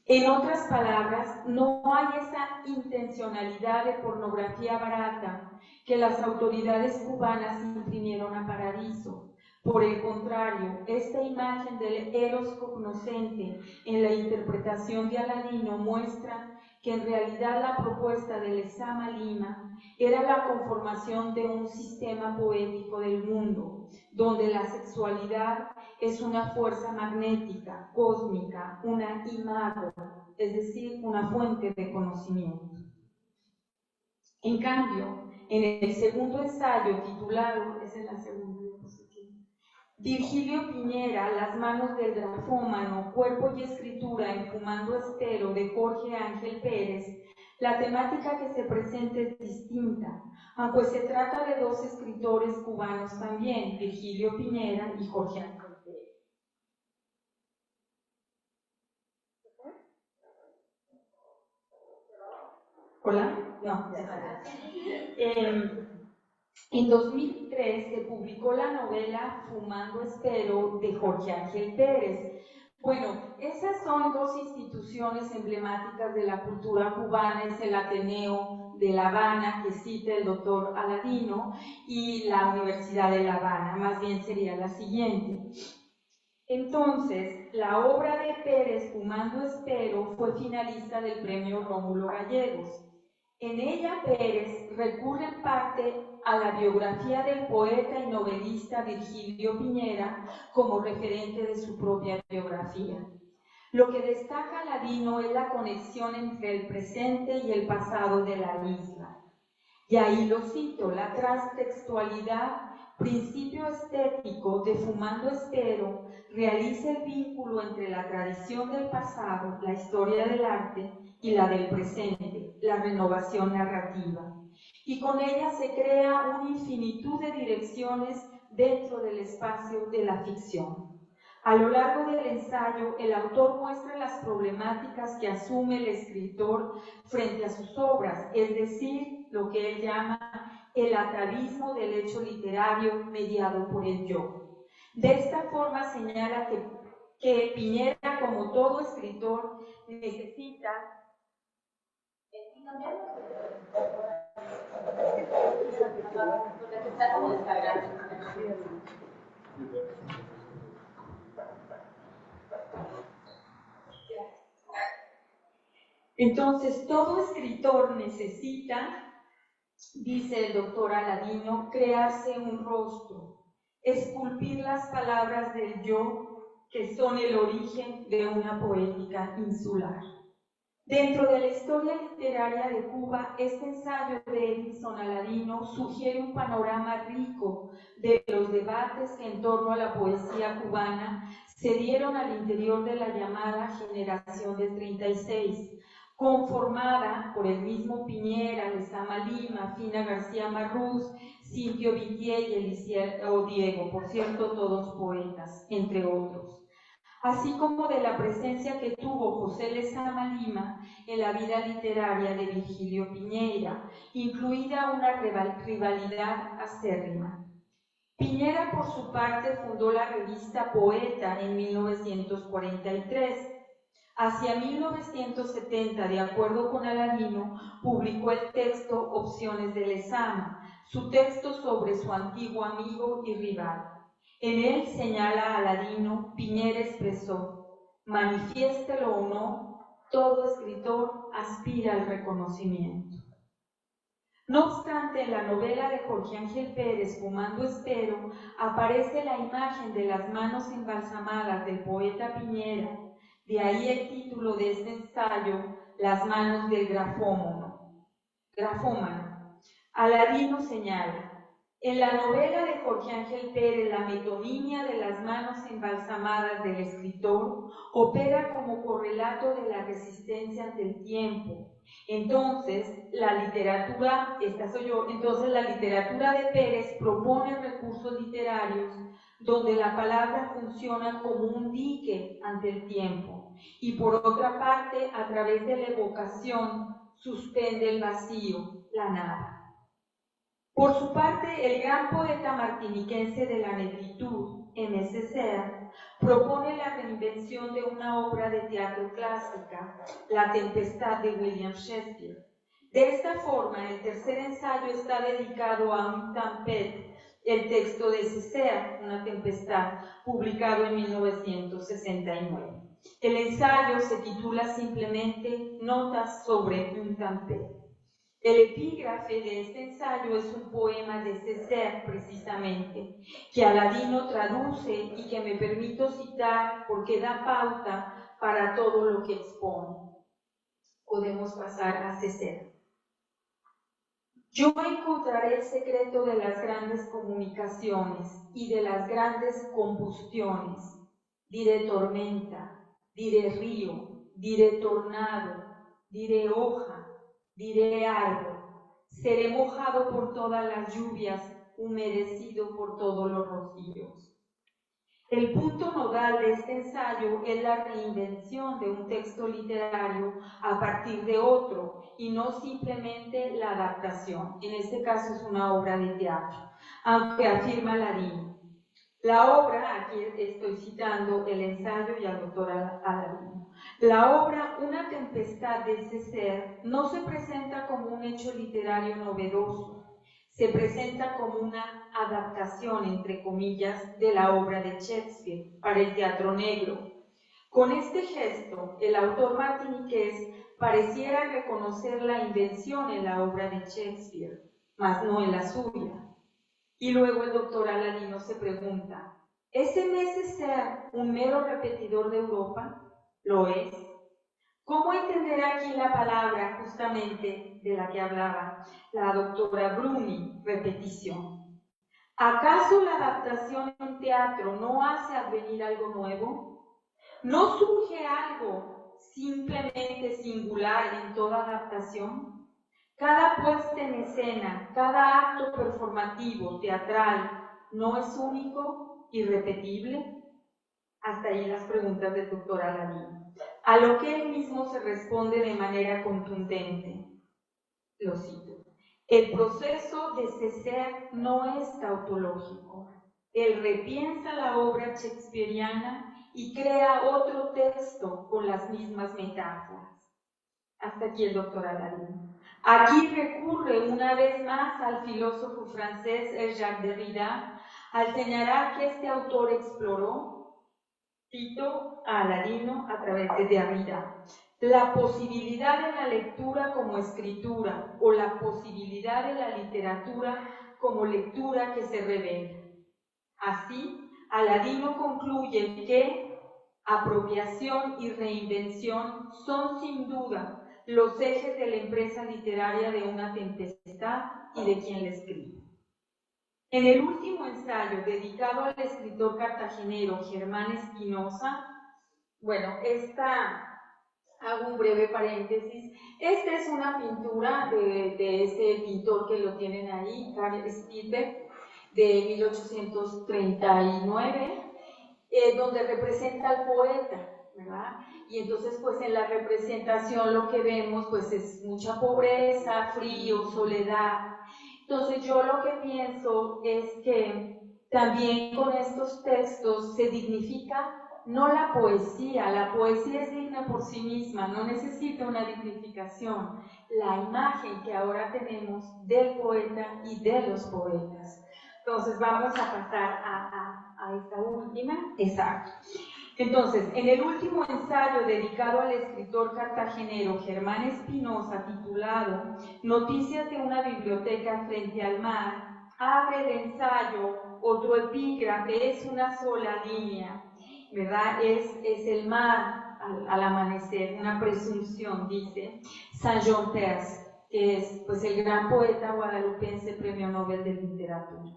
En otras palabras, no hay esa intencionalidad de pornografía barata que las autoridades cubanas imprimieron a Paradiso. Por el contrario, esta imagen del eros cognoscente en la interpretación de Aladino muestra que en realidad la propuesta de Lezama Lima era la conformación de un sistema poético del mundo, donde la sexualidad es una fuerza magnética, cósmica, una imago, es decir, una fuente de conocimiento. En cambio, en el segundo ensayo titulado, es en la segunda diapositiva, Virgilio Piñera, Las manos del grafómano, cuerpo y escritura en Fumando Estero, de Jorge Ángel Pérez, la temática que se presenta es distinta, aunque se trata de dos escritores cubanos también, Virgilio Piñera y Jorge Ángel Pérez. ¿Hola? No, ya está. En 2003 se publicó la novela Fumando Espero de Jorge Ángel Pérez. Bueno, esas son dos instituciones emblemáticas de la cultura cubana, es el Ateneo de La Habana, que cita el doctor Aladino, y la Universidad de La Habana, más bien sería la siguiente. Entonces, la obra de Pérez, Fumando Espero, fue finalista del premio Rómulo Gallegos. En ella Pérez recurre en parte a la biografía del poeta y novelista Virgilio Piñera como referente de su propia biografía. Lo que destaca Aladino es la conexión entre el presente y el pasado de la isla. Y ahí lo cito, la transtextualidad, principio estético de Fumando Espero, realiza el vínculo entre la tradición del pasado, la historia del arte, y la del presente, la renovación narrativa. Y con ella se crea una infinitud de direcciones dentro del espacio de la ficción. A lo largo del ensayo, el autor muestra las problemáticas que asume el escritor frente a sus obras, es decir, lo que él llama el atavismo del hecho literario mediado por el yo. De esta forma señala que que Piñera, como todo escritor, necesita. Porque se está como descargando. Entonces, todo escritor necesita, dice el doctor Aladino, crearse un rostro, esculpir las palabras del yo, que son el origen de una poética insular. Dentro de la historia literaria de Cuba, este ensayo de Edison Aladino sugiere un panorama rico de los debates que en torno a la poesía cubana se dieron al interior de la llamada generación del 36, conformada por el mismo Piñera, Lezama Lima, Fina García Marrús, Cintio Vitier y Eliseo Diego, por cierto, todos poetas, entre otros. Así como de la presencia que tuvo José Lezama Lima en la vida literaria de Virgilio Piñera, incluida una rivalidad acérrima. Piñera, por su parte, fundó la revista Poeta en 1943. Hacia 1970, de acuerdo con Aladino, publicó el texto Opciones de Lezama, su texto sobre su antiguo amigo y rival. En él, señala Aladino, Piñera expresó: manifiéstelo o no, todo escritor aspira al reconocimiento. No obstante, en la novela de Jorge Ángel Pérez, Fumando Espero, aparece la imagen de las manos embalsamadas del poeta Piñera. De ahí el título de este ensayo, Las manos del grafómano. Aladino señala: en la novela de Jorge Ángel Pérez, la metonimia de las manos embalsamadas del escritor opera como correlato de la resistencia ante el tiempo. Entonces, la literatura de Pérez propone recursos literarios donde la palabra funciona como un dique ante el tiempo y, por otra parte, a través de la evocación, suspende el vacío, la nada. Por su parte, el gran poeta martiniquense de la negritud, M.S. Serres, propone la reinvención de una obra de teatro clásica, La Tempestad de William Shakespeare. De esta forma, el tercer ensayo está dedicado a Un Tempête, el texto de Césaire, Una Tempestad, publicado en 1969. El ensayo se titula simplemente Notas sobre Un Tempête. El epígrafe de este ensayo es un poema de Césaire, precisamente, que Aladino traduce y que me permito citar porque da pauta para todo lo que expone. Podemos pasar a Césaire. Yo encontraré el secreto de las grandes comunicaciones y de las grandes combustiones. Diré tormenta, diré río, diré tornado, diré hoja, diré árbol. Seré mojado por todas las lluvias, humedecido por todos los rocíos. El punto nodal de este ensayo es la reinvención de un texto literario a partir de otro y no simplemente la adaptación. En este caso es una obra de teatro, aunque afirma Aladino. La obra, aquí estoy citando el ensayo y al doctor Aladino. La obra Una Tempestad de Césaire no se presenta como un hecho literario novedoso, se presenta como una adaptación, entre comillas, de la obra de Shakespeare para el teatro negro. Con este gesto, el autor martiniqués pareciera reconocer la invención en la obra de Shakespeare, mas no en la suya. Y luego el doctor Aladino se pregunta: ¿es Césaire un mero repetidor de Europa? ¿Lo es? ¿Cómo entender aquí la palabra justamente de la que hablaba la doctora Bruni, repetición? ¿Acaso la adaptación en teatro no hace advenir algo nuevo? ¿No surge algo simplemente singular en toda adaptación? Cada puesta en escena, cada acto performativo, teatral, ¿no es único, irrepetible? Hasta ahí las preguntas del doctor Aladino. A lo que él mismo se responde de manera contundente. Lo cito: el proceso de Césaire no es tautológico. Él repiensa la obra shakespeariana y crea otro texto con las mismas metáforas. Hasta aquí el doctor Aladino. Aquí recurre una vez más al filósofo francés Jacques Derrida al señalar que este autor exploró, cito a Aladino a través de Derrida, la posibilidad de la lectura como escritura o la posibilidad de la literatura como lectura que se revela. Así, Aladino concluye que apropiación y reinvención son sin duda los ejes de la empresa literaria de una tempestad y de quien la escribe. En el último ensayo dedicado al escritor cartagenero Germán Espinosa, bueno, hago un breve paréntesis. Esta es una pintura de ese pintor que lo tienen ahí, Karl Stieber, de 1839, donde representa al poeta, ¿verdad? Y entonces, pues en la representación lo que vemos, pues es mucha pobreza, frío, soledad. Entonces yo lo que pienso es que también con estos textos se dignifica no la poesía es digna por sí misma, no necesita una dignificación, la imagen que ahora tenemos del poeta y de los poetas. Entonces vamos a pasar a esta última. Exacto. Entonces, en el último ensayo dedicado al escritor cartagenero Germán Espinosa, titulado Noticias de una biblioteca frente al mar, abre el ensayo otro epígrafe, es una sola línea, ¿verdad? Es el mar al amanecer, una presunción, dice Saint-Jean-Perse, que es pues el gran poeta guadalupense, premio Nobel de Literatura.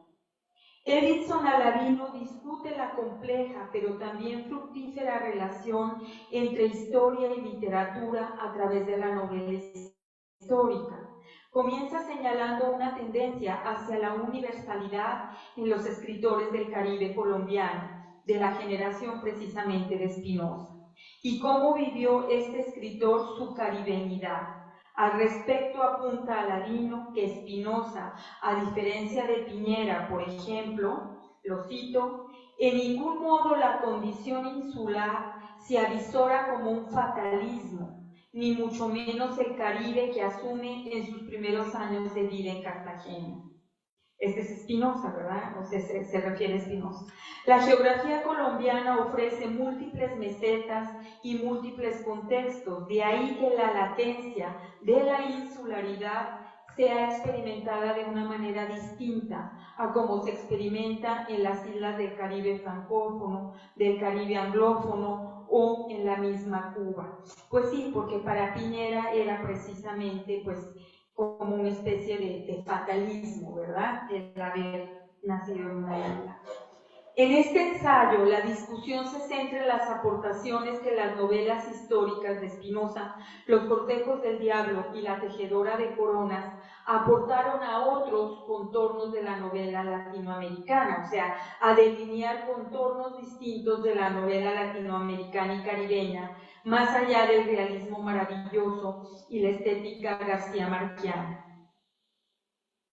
Edison Aladino discute la compleja pero también fructífera relación entre historia y literatura a través de la novela histórica. Comienza señalando una tendencia hacia la universalidad en los escritores del Caribe colombiano, de la generación precisamente de Espinosa, y cómo vivió este escritor su caribeñidad. Al respecto apunta Aladino que Espinosa, a diferencia de Piñera, por ejemplo, lo cito, en ningún modo la condición insular se avisora como un fatalismo, ni mucho menos el Caribe que asume en sus primeros años de vida en Cartagena. Este es Espinosa, ¿verdad? O sea, se refiere a Espinosa. La geografía colombiana ofrece múltiples mesetas y múltiples contextos, de ahí que la latencia de la insularidad sea experimentada de una manera distinta a como se experimenta en las islas del Caribe francófono, del Caribe anglófono o en la misma Cuba. Pues sí, porque para Piñera era precisamente, pues, como una especie de fatalismo, ¿verdad? El haber nacido en una isla. En este ensayo, la discusión se centra en las aportaciones que las novelas históricas de Espinosa, Los cortejos del diablo y La tejedora de coronas, aportaron a otros contornos de la novela latinoamericana, o sea, a delinear contornos distintos de la novela latinoamericana y caribeña, más allá del realismo maravilloso y la estética garcía-marquiana.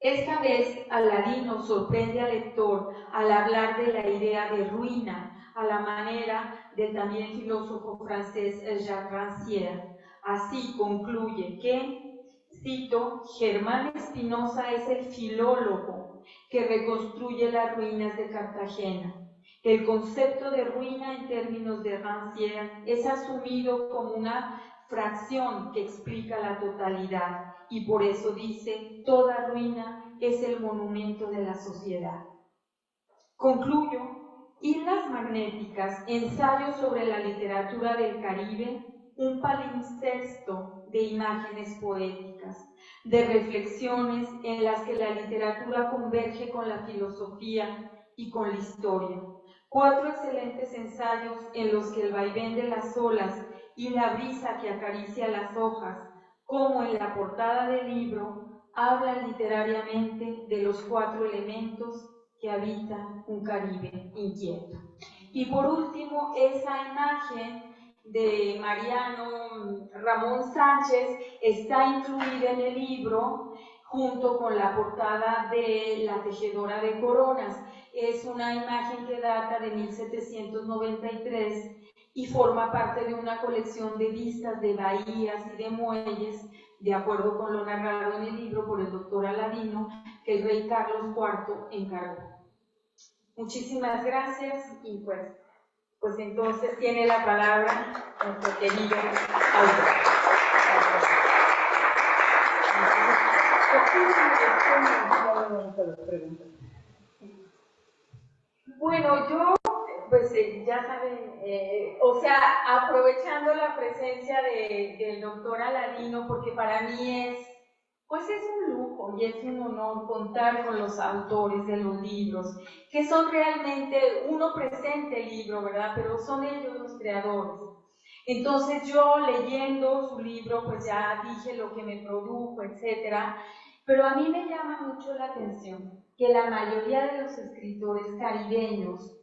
Esta vez Aladino sorprende al lector al hablar de la idea de ruina, a la manera del también filósofo francés Jacques Rancière. Así concluye que, cito, Germán Espinosa es el filólogo que reconstruye las ruinas de Cartagena. El concepto de ruina en términos de Rancière es asumido como una fracción que explica la totalidad y por eso dice, toda ruina es el monumento de la sociedad. Concluyo, Islas Magnéticas, ensayo sobre la literatura del Caribe, un palimpsesto de imágenes poéticas, de reflexiones en las que la literatura converge con la filosofía y con la historia. 4 excelentes ensayos en los que el vaivén de las olas y la brisa que acaricia las hojas, como en la portada del libro, hablan literariamente de los 4 elementos que habitan un Caribe inquieto. Y por último, esa imagen de Mariano Ramón Sánchez está incluida en el libro junto con la portada de La tejedora de coronas. es una imagen que data de 1793 y forma parte de una colección de vistas de bahías y de muelles, de acuerdo con lo narrado en el libro por el doctor Aladino, que el rey Carlos IV encargó. Muchísimas gracias y pues entonces tiene la palabra nuestro querido autor. Bueno, yo, pues ya saben, o sea, aprovechando la presencia del doctor Aladino, porque para mí es un lujo y es un honor contar con los autores de los libros, que son realmente, uno presenta el libro, ¿verdad? Pero son ellos los creadores. Entonces yo leyendo su libro, pues ya dije lo que me produjo, etcétera, pero a mí me llama mucho la atención que la mayoría de los escritores caribeños,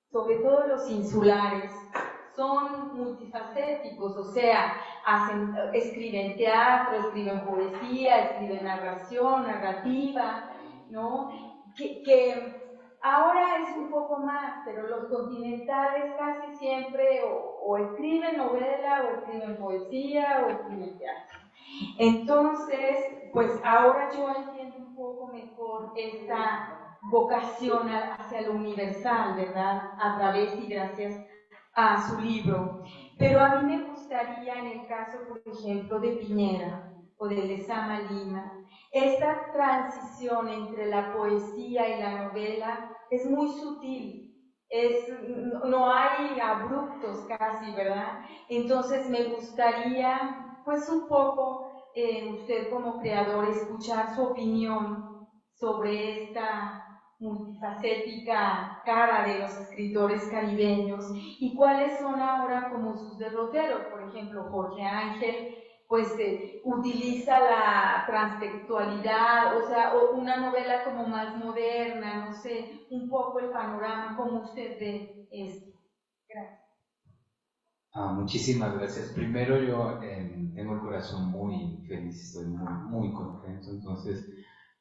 sobre todo los insulares, son multifacéticos, o sea, escriben teatro, escriben poesía, escriben narración, narrativa, ¿no? Que ahora es un poco más, pero los continentales casi siempre o escriben novela, o escriben poesía, o escriben teatro. Entonces, pues ahora yo entiendo un poco mejor esta vocación hacia lo universal, ¿verdad? A través y gracias a su libro. Pero a mí me gustaría, en el caso, por ejemplo, de Piñera o de Lezama Lima, esta transición entre la poesía y la novela es muy sutil. No hay abruptos casi, ¿verdad? Entonces me gustaría, pues un poco, usted como creador, escuchar su opinión sobre esta multifacética cara de los escritores caribeños y cuáles son ahora como sus derroteros. Por ejemplo, Jorge Ángel pues utiliza la transtextualidad, o sea, una novela como más moderna, no sé, un poco el panorama, como usted ve esto. Gracias. Muchísimas gracias. Primero yo tengo el corazón muy feliz, estoy muy contento, entonces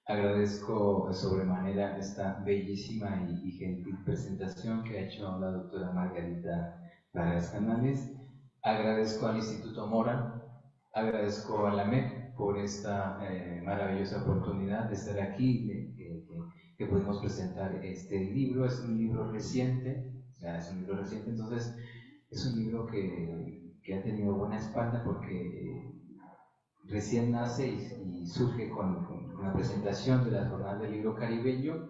agradezco sobremanera esta bellísima y gentil presentación que ha hecho la doctora Margarita Vargas Canales. Agradezco al Instituto Mora, agradezco a la MEC por esta maravillosa oportunidad de estar aquí, que pudimos presentar este libro. Es un libro reciente, entonces es un libro que ha tenido buena espalda porque recién nace y surge con la presentación de la Jornada del Libro Caribeño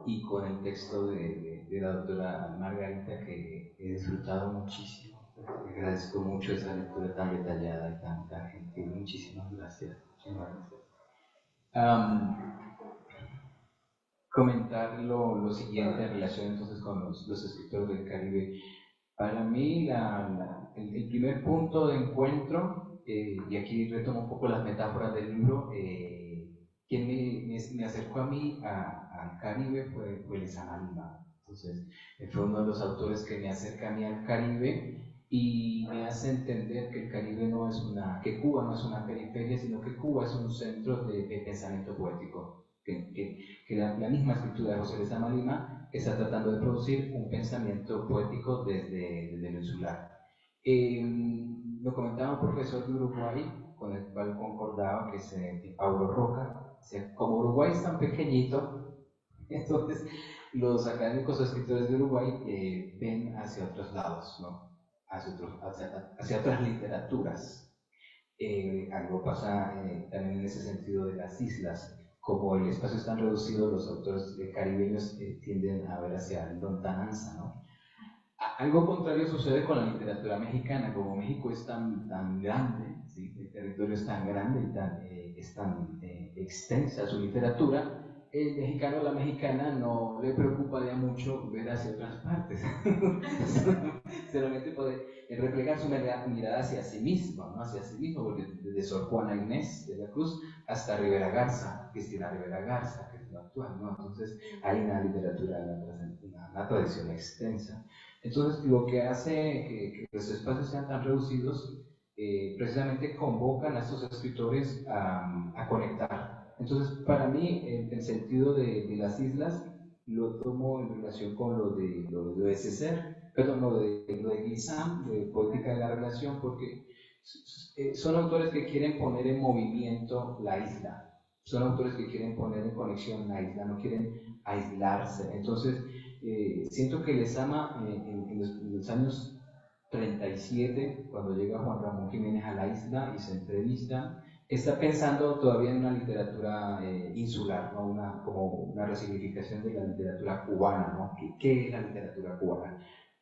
y con el texto de la doctora Margarita, que he disfrutado muchísimo. Agradezco mucho esa lectura tan detallada y tan gentil. Muchísimas gracias. Comentar lo siguiente en relación entonces con los escritores del Caribe. Para mí el primer punto de encuentro, y aquí retomo un poco las metáforas del libro, quien me acercó a mí al Caribe fue Lezama Lima. Entonces fue uno de los autores que me acerca a mí al Caribe y me hace entender que el Caribe que Cuba no es una periferia, sino que Cuba es un centro de pensamiento poético, que la misma escritura de José Lezama Lima está tratando de producir un pensamiento poético desde lo insular. Lo comentaba un profesor de Uruguay, con el cual concordaba, que es Paulo Roca. O sea, como Uruguay es tan pequeñito, entonces los académicos o escritores de Uruguay ven hacia otros lados, ¿no? hacia otras literaturas. Algo pasa también en ese sentido de las islas. Como el espacio es tan reducido, los autores caribeños tienden a ver hacia lontananza, ¿no? Algo contrario sucede con la literatura mexicana. Como México es tan grande, ¿sí? El territorio es tan grande y es tan extensa su literatura, el mexicano o la mexicana no le preocupa ya mucho ver hacia otras partes. Solamente puede reflejar su mirada hacia sí mismo, ¿no? Hacia sí mismo, porque desde Sor Juana Inés de la Cruz hasta Rivera Garza, Cristina Rivera Garza, que es lo actual, ¿no? Entonces hay una literatura, una tradición extensa. Entonces, lo que hace que los espacios sean tan reducidos, precisamente convocan a estos escritores a conectar Entonces, para mí, el sentido de las islas lo tomo en relación con lo de Césaire, perdón, lo de Glissant, de Poética de la Relación, porque son autores que quieren poner en movimiento la isla, son autores que quieren poner en conexión la isla, no quieren aislarse. Entonces, siento que Lezama en los años 37, cuando llega Juan Ramón Jiménez a la isla y se entrevista, está pensando todavía en una literatura insular, ¿no? Como una resignificación de la literatura cubana, ¿no? ¿Qué es la literatura cubana?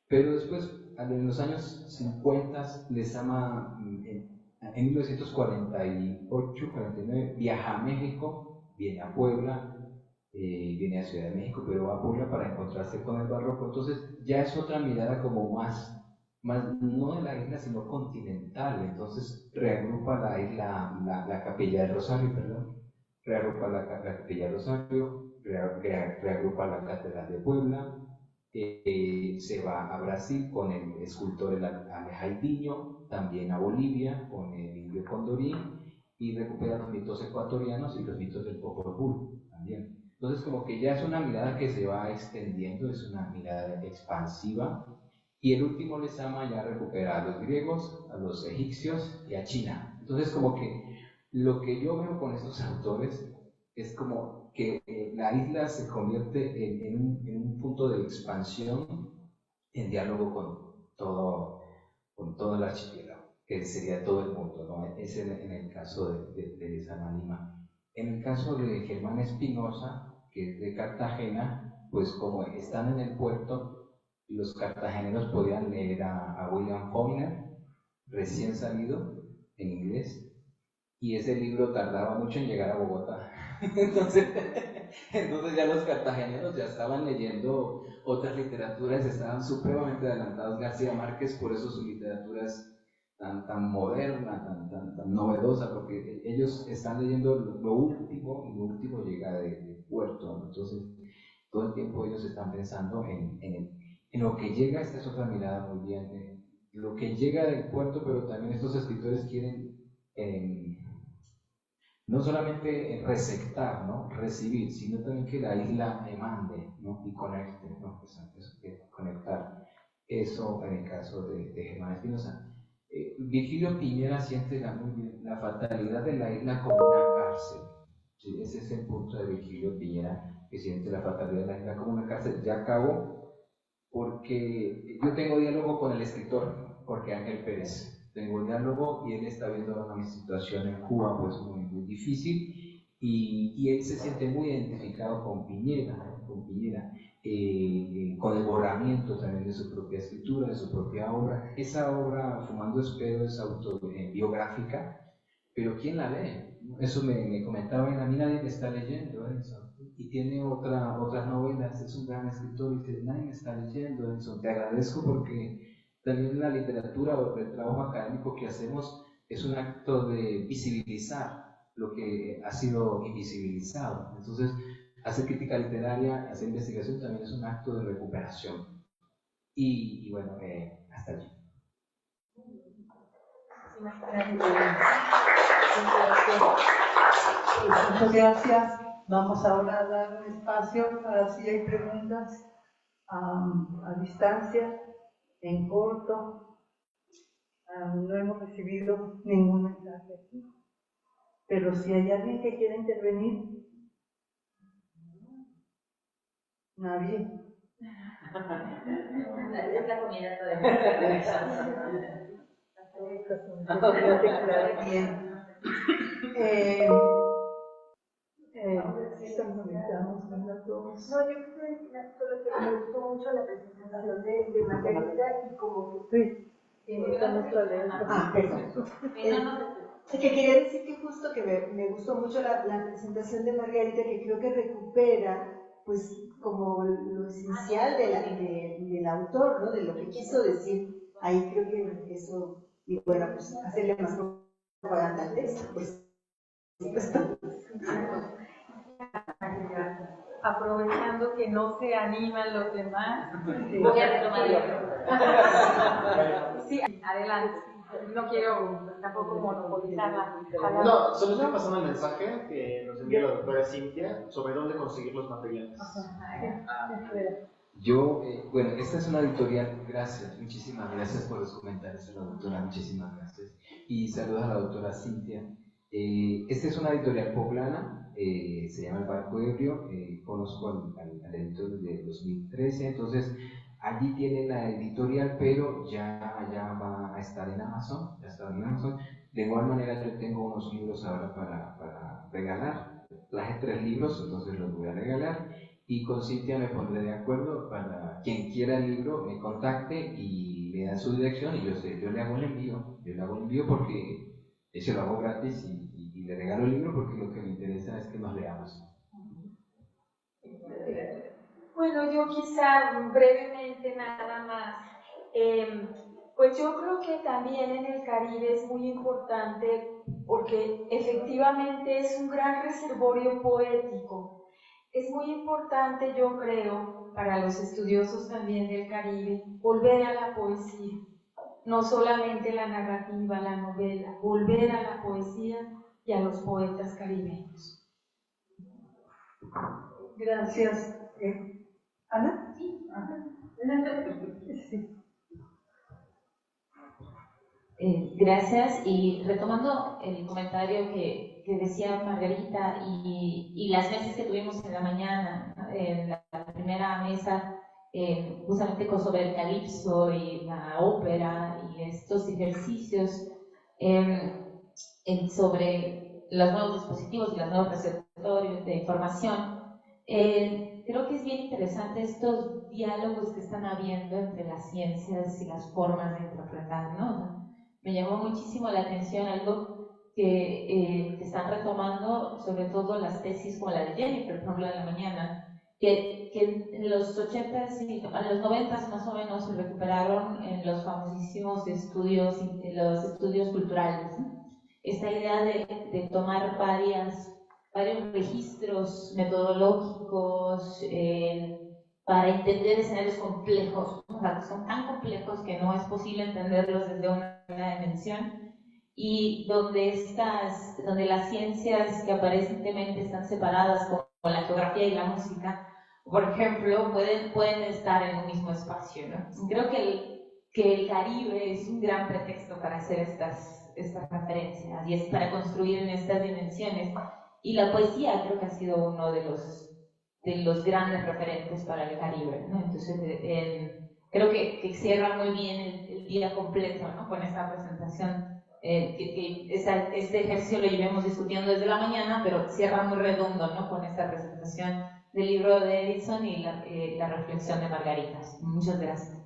Pero después, en los años 50, Lezama, en 1948-49, viaja a México, viene a Puebla, viene a Ciudad de México, pero va a Puebla para encontrarse con el barroco. Entonces ya es otra mirada como más no de la isla, sino continental. Entonces reagrupa la isla, la Capilla del Rosario, perdón, reagrupa la Capilla del Rosario, reagrupa la Catedral de Puebla, se va a Brasil con el escultor Alejaidinho, también a Bolivia con el Indio Condorí, y recupera los mitos ecuatorianos y los mitos del Popol Vuh también. Entonces como que ya es una mirada que se va extendiendo, es una mirada expansiva. Y el último Lezama ya recupera a los griegos, a los egipcios y a China. Entonces como que lo que yo veo con estos autores es como que la isla se convierte en un punto de expansión en diálogo con todo el archipiélago, que sería todo el mundo, ¿no? Es en el caso de Lezama Lima. En el caso de Germán Espinosa, que es de Cartagena, pues como están en el puerto, los cartageneros podían leer a William Faulkner, recién salido en inglés, y ese libro tardaba mucho en llegar a Bogotá. entonces ya los cartageneros ya estaban leyendo otras literaturas, estaban supremamente adelantados. García Márquez, por eso su literatura es tan moderna, tan novedosa, porque ellos están leyendo lo último, y lo último llega de puerto, ¿no? Entonces todo el tiempo ellos están pensando en lo que llega. Esta es otra mirada muy bien, lo que llega del puerto, pero también estos escritores quieren no solamente receptar, ¿no? Recibir, sino también que la isla emande, ¿no? Y conecte, ¿no? Conectar. Eso en el caso de Germán Espinosa. Virgilio Piñera siente muy bien la fatalidad de la isla como una cárcel. ¿Sí? Ese es el punto de Virgilio Piñera, que siente la fatalidad de la isla como una cárcel. Ya acabo, porque yo tengo diálogo con el escritor Jorge Ángel Pérez. Tengo diálogo y él está viendo una situación en Cuba pues muy difícil, y él se siente muy identificado con Piñera, con el borramiento también de su propia escritura, de su propia obra. Esa obra, Fumando Espero, es autobiográfica, pero ¿quién la lee? Eso me comentaba, a mí nadie me está leyendo eso. Y tiene otras novelas, es un gran escritor, y dice, nadie me está leyendo eso. Te agradezco porque también la literatura o el trabajo académico que hacemos es un acto de visibilizar lo que ha sido invisibilizado. Entonces, hacer crítica literaria, hacer investigación también es un acto de recuperación. Y bueno, hasta allí. Muchas gracias. Vamos ahora a dar un espacio para si hay preguntas a distancia, en corto. No hemos recibido ningún mensaje aquí. Pero si hay alguien que quiera intervenir, nadie. Es la comida todavía. Bien. Estamos viendo todos. No, yo creo que solo que me gustó mucho la presentación de Margarita y como que Perdón. que quería decir que justo que me gustó mucho la presentación de Margarita, que creo que recupera pues como lo esencial del autor, ¿no? De lo que quiso decir. Ahí creo que eso, y bueno, pues hacerle más propaganda al texto, pues. Aprovechando que no se animan los demás, Voy a retomar el sí, Adelante. No quiero tampoco monopolizarla. No, solo estoy pasando el mensaje que nos envió la doctora Cintia sobre dónde conseguir los materiales. Yo, bueno, esta es una editorial, gracias, muchísimas gracias por los comentarios a la doctora, muchísimas gracias. Y saludos a la doctora Cintia. Esta es una editorial poblana, se llama El Barco Ebrio, conozco al editor desde 2013, entonces allí tienen la editorial, pero ya va a estar en Amazon, ya está en Amazon. De igual manera yo tengo unos libros ahora para regalar, traje 3 libros, entonces los voy a regalar. Y con Cintia me pondré de acuerdo para quien quiera el libro me contacte y me da su dirección y yo le hago el envío, porque eso lo hago gratis y le regalo el libro porque lo que me interesa es que nos leamos. Bueno, yo quizá brevemente nada más. Pues yo creo que también en el Caribe es muy importante porque efectivamente es un gran reservorio poético. Es muy importante, yo creo, para los estudiosos también del Caribe, volver a la poesía. No solamente la narrativa, la novela, volver a la poesía y a los poetas caribeños. Gracias. ¿Ana? Sí. Sí. Gracias, y retomando el comentario que decía Margarita y las mesas que tuvimos en la mañana, ¿no? En la primera mesa, justamente sobre el calipso y la ópera y estos ejercicios sobre los nuevos dispositivos y los nuevos receptores de información. Creo que es bien interesante estos diálogos que están habiendo entre las ciencias y las formas de interpretar, ¿no? Me llamó muchísimo la atención algo que están retomando, sobre todo las tesis como la de Jennifer, por ejemplo, en la mañana, que en los 80s y a los 90s más o menos se recuperaron en los famosísimos estudios, los estudios culturales, ¿no? Esta idea de tomar varios registros metodológicos para entender escenarios complejos, o sea, que son tan complejos que no es posible entenderlos desde una dimensión, y donde las ciencias que aparentemente están separadas, como la geografía y la música, por ejemplo, pueden estar en un mismo espacio, ¿no? Creo que el Caribe es un gran pretexto para hacer estas referencias y es para construir en estas dimensiones, y la poesía creo que ha sido uno de los grandes referentes para el Caribe, ¿no? Entonces creo que cierra muy bien el día completo, ¿no? Con esta presentación, este ejercicio lo llevamos discutiendo desde la mañana, pero cierra muy redondo, ¿no? Con esta presentación del libro de Edison y la reflexión de Margarita. Muchas gracias.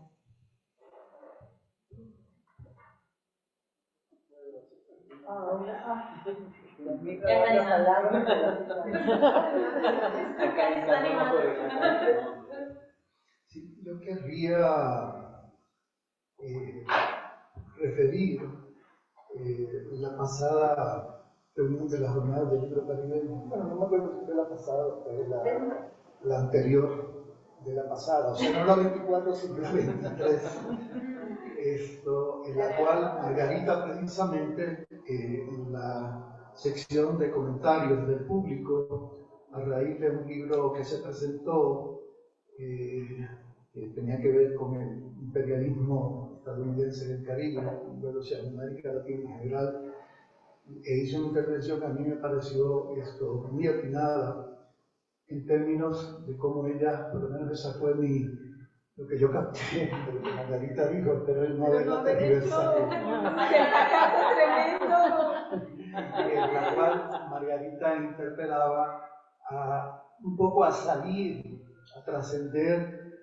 Sí, yo querría referir la pasada reunión de las jornadas del libro caribeño. Bueno, no me acuerdo si fue la pasada, fue la anterior de la pasada, o sea, no la 24, sino la 23. En la cual Margarita precisamente en la sección de comentarios del público a raíz de un libro que se presentó que tenía que ver con el imperialismo estadounidense del Caribe, luego sea en América Latina en general, hizo una intervención que a mí me pareció muy atinada en términos de cómo ella, por lo menos esa fue lo que yo capté de lo que Margarita dijo, pero él no es la tergiversario. En la cual Margarita interpelaba un poco a salir, a trascender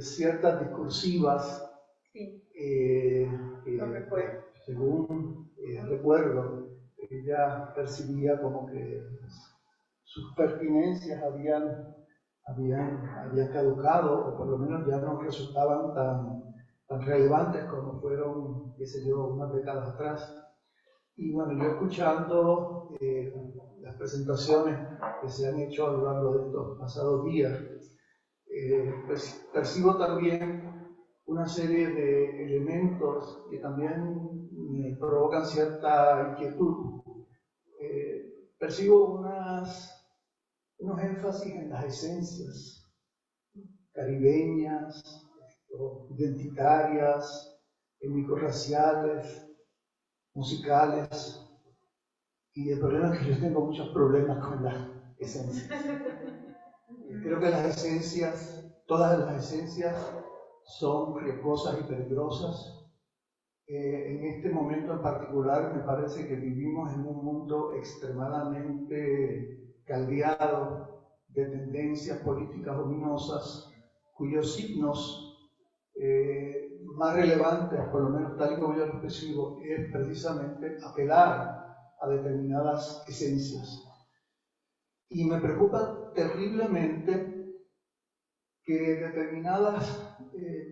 ciertas discursivas, según recuerdo, ella percibía como que sus pertinencias habían caducado, o por lo menos ya no resultaban tan relevantes como fueron, qué sé yo, unas décadas atrás. Y bueno, yo escuchando las presentaciones que se han hecho a lo largo de estos pasados días, pues percibo también una serie de elementos que también me provocan cierta inquietud. Percibo unos énfasis en las esencias caribeñas, identitarias, étnico-raciales, musicales, y el problema es que yo tengo muchos problemas con las esencias. Creo que las esencias, todas las esencias, son riesgosas y peligrosas. En este momento en particular me parece que vivimos en un mundo extremadamente caldeado de tendencias políticas ominosas, cuyos signos más relevantes, por lo menos tal y como yo lo percibo, es precisamente apelar a determinadas esencias. Y me preocupa terriblemente que determinadas,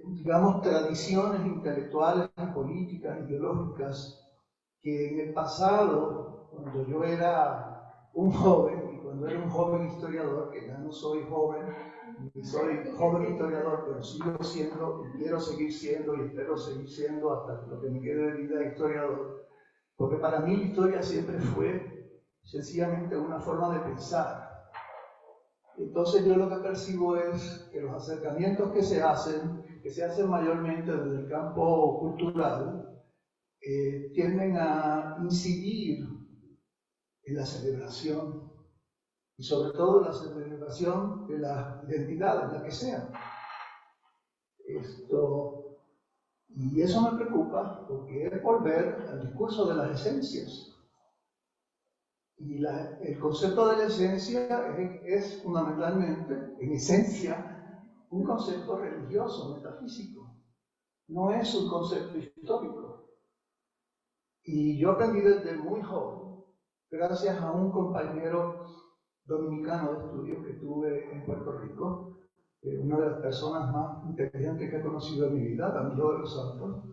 digamos, tradiciones intelectuales, políticas, ideológicas, que en el pasado, cuando yo era un joven, y cuando era un joven historiador, que ya no soy joven, ni soy joven historiador, pero sigo siendo, y quiero seguir siendo, y espero seguir siendo hasta lo que me quede de vida historiador, porque para mí la historia siempre fue sencillamente una forma de pensar. Entonces yo lo que percibo es que los acercamientos que se hacen mayormente desde el campo cultural, tienden a incidir en la celebración, y sobre todo en la celebración de la identidad, en la que sea. Y eso me preocupa, porque es volver al discurso de las esencias. Y el concepto de la esencia es fundamentalmente, en esencia, un concepto religioso, metafísico. No es un concepto histórico. Y yo aprendí desde muy joven, gracias a un compañero dominicano de estudio que tuve en Puerto Rico, una de las personas más inteligentes que he conocido en mi vida, Camilo de los Santos,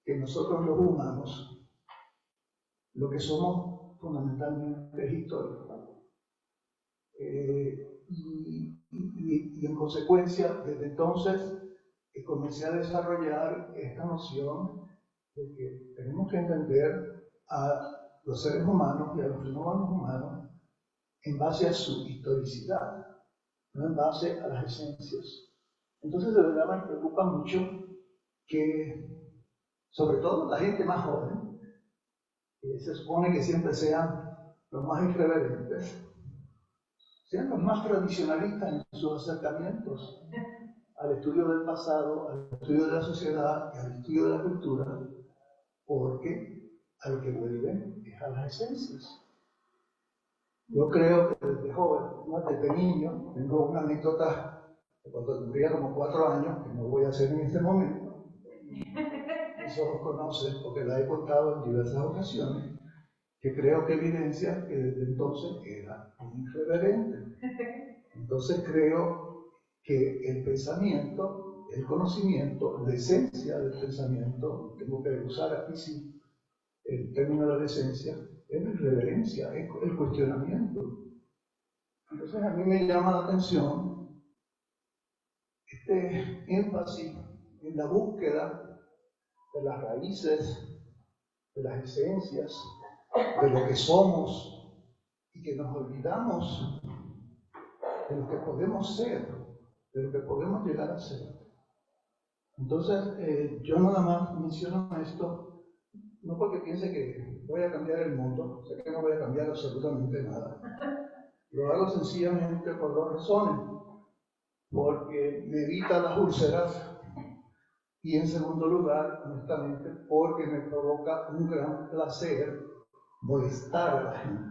que nosotros los humanos, lo que somos fundamentalmente es histórico. Y en consecuencia, desde entonces, comencé a desarrollar esta noción de que tenemos que entender a los seres humanos y a los fenómenos humanos en base a su historicidad, no en base a las esencias. Entonces, de verdad me preocupa mucho que, sobre todo la gente más joven, que se supone que siempre sean los más irreverentes, sean los más tradicionalistas en sus acercamientos al estudio del pasado, al estudio de la sociedad y al estudio de la cultura, porque a lo que vuelven es a las esencias. Yo creo que desde joven, desde niño, tengo una anécdota de cuando tendría como 4 años, que no voy a hacer en este momento. Eso lo conocen porque la he contado en diversas ocasiones, que creo que evidencia que desde entonces era un irreverente. Entonces creo que el pensamiento, el conocimiento, la esencia del pensamiento, tengo que usar aquí sí el término de la esencia, es la irreverencia, es el cuestionamiento. Entonces a mí me llama la atención este énfasis en la búsqueda de las raíces, de las esencias, de lo que somos, y que nos olvidamos de lo que podemos ser, de lo que podemos llegar a ser. Entonces, yo nada más menciono esto, no porque piense que voy a cambiar el mundo, sé que no voy a cambiar absolutamente nada. Lo hago sencillamente por 2 razones. Porque me evita las úlceras, y en segundo lugar, honestamente, porque me provoca un gran placer molestar a la gente.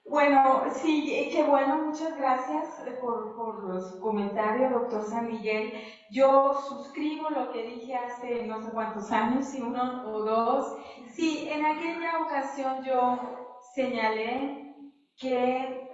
Bueno, sí, qué bueno, muchas gracias por los comentarios, doctor San Miguel. Yo suscribo lo que dije hace no sé cuántos años, si 1 o 2. Sí, en aquella ocasión yo señalé que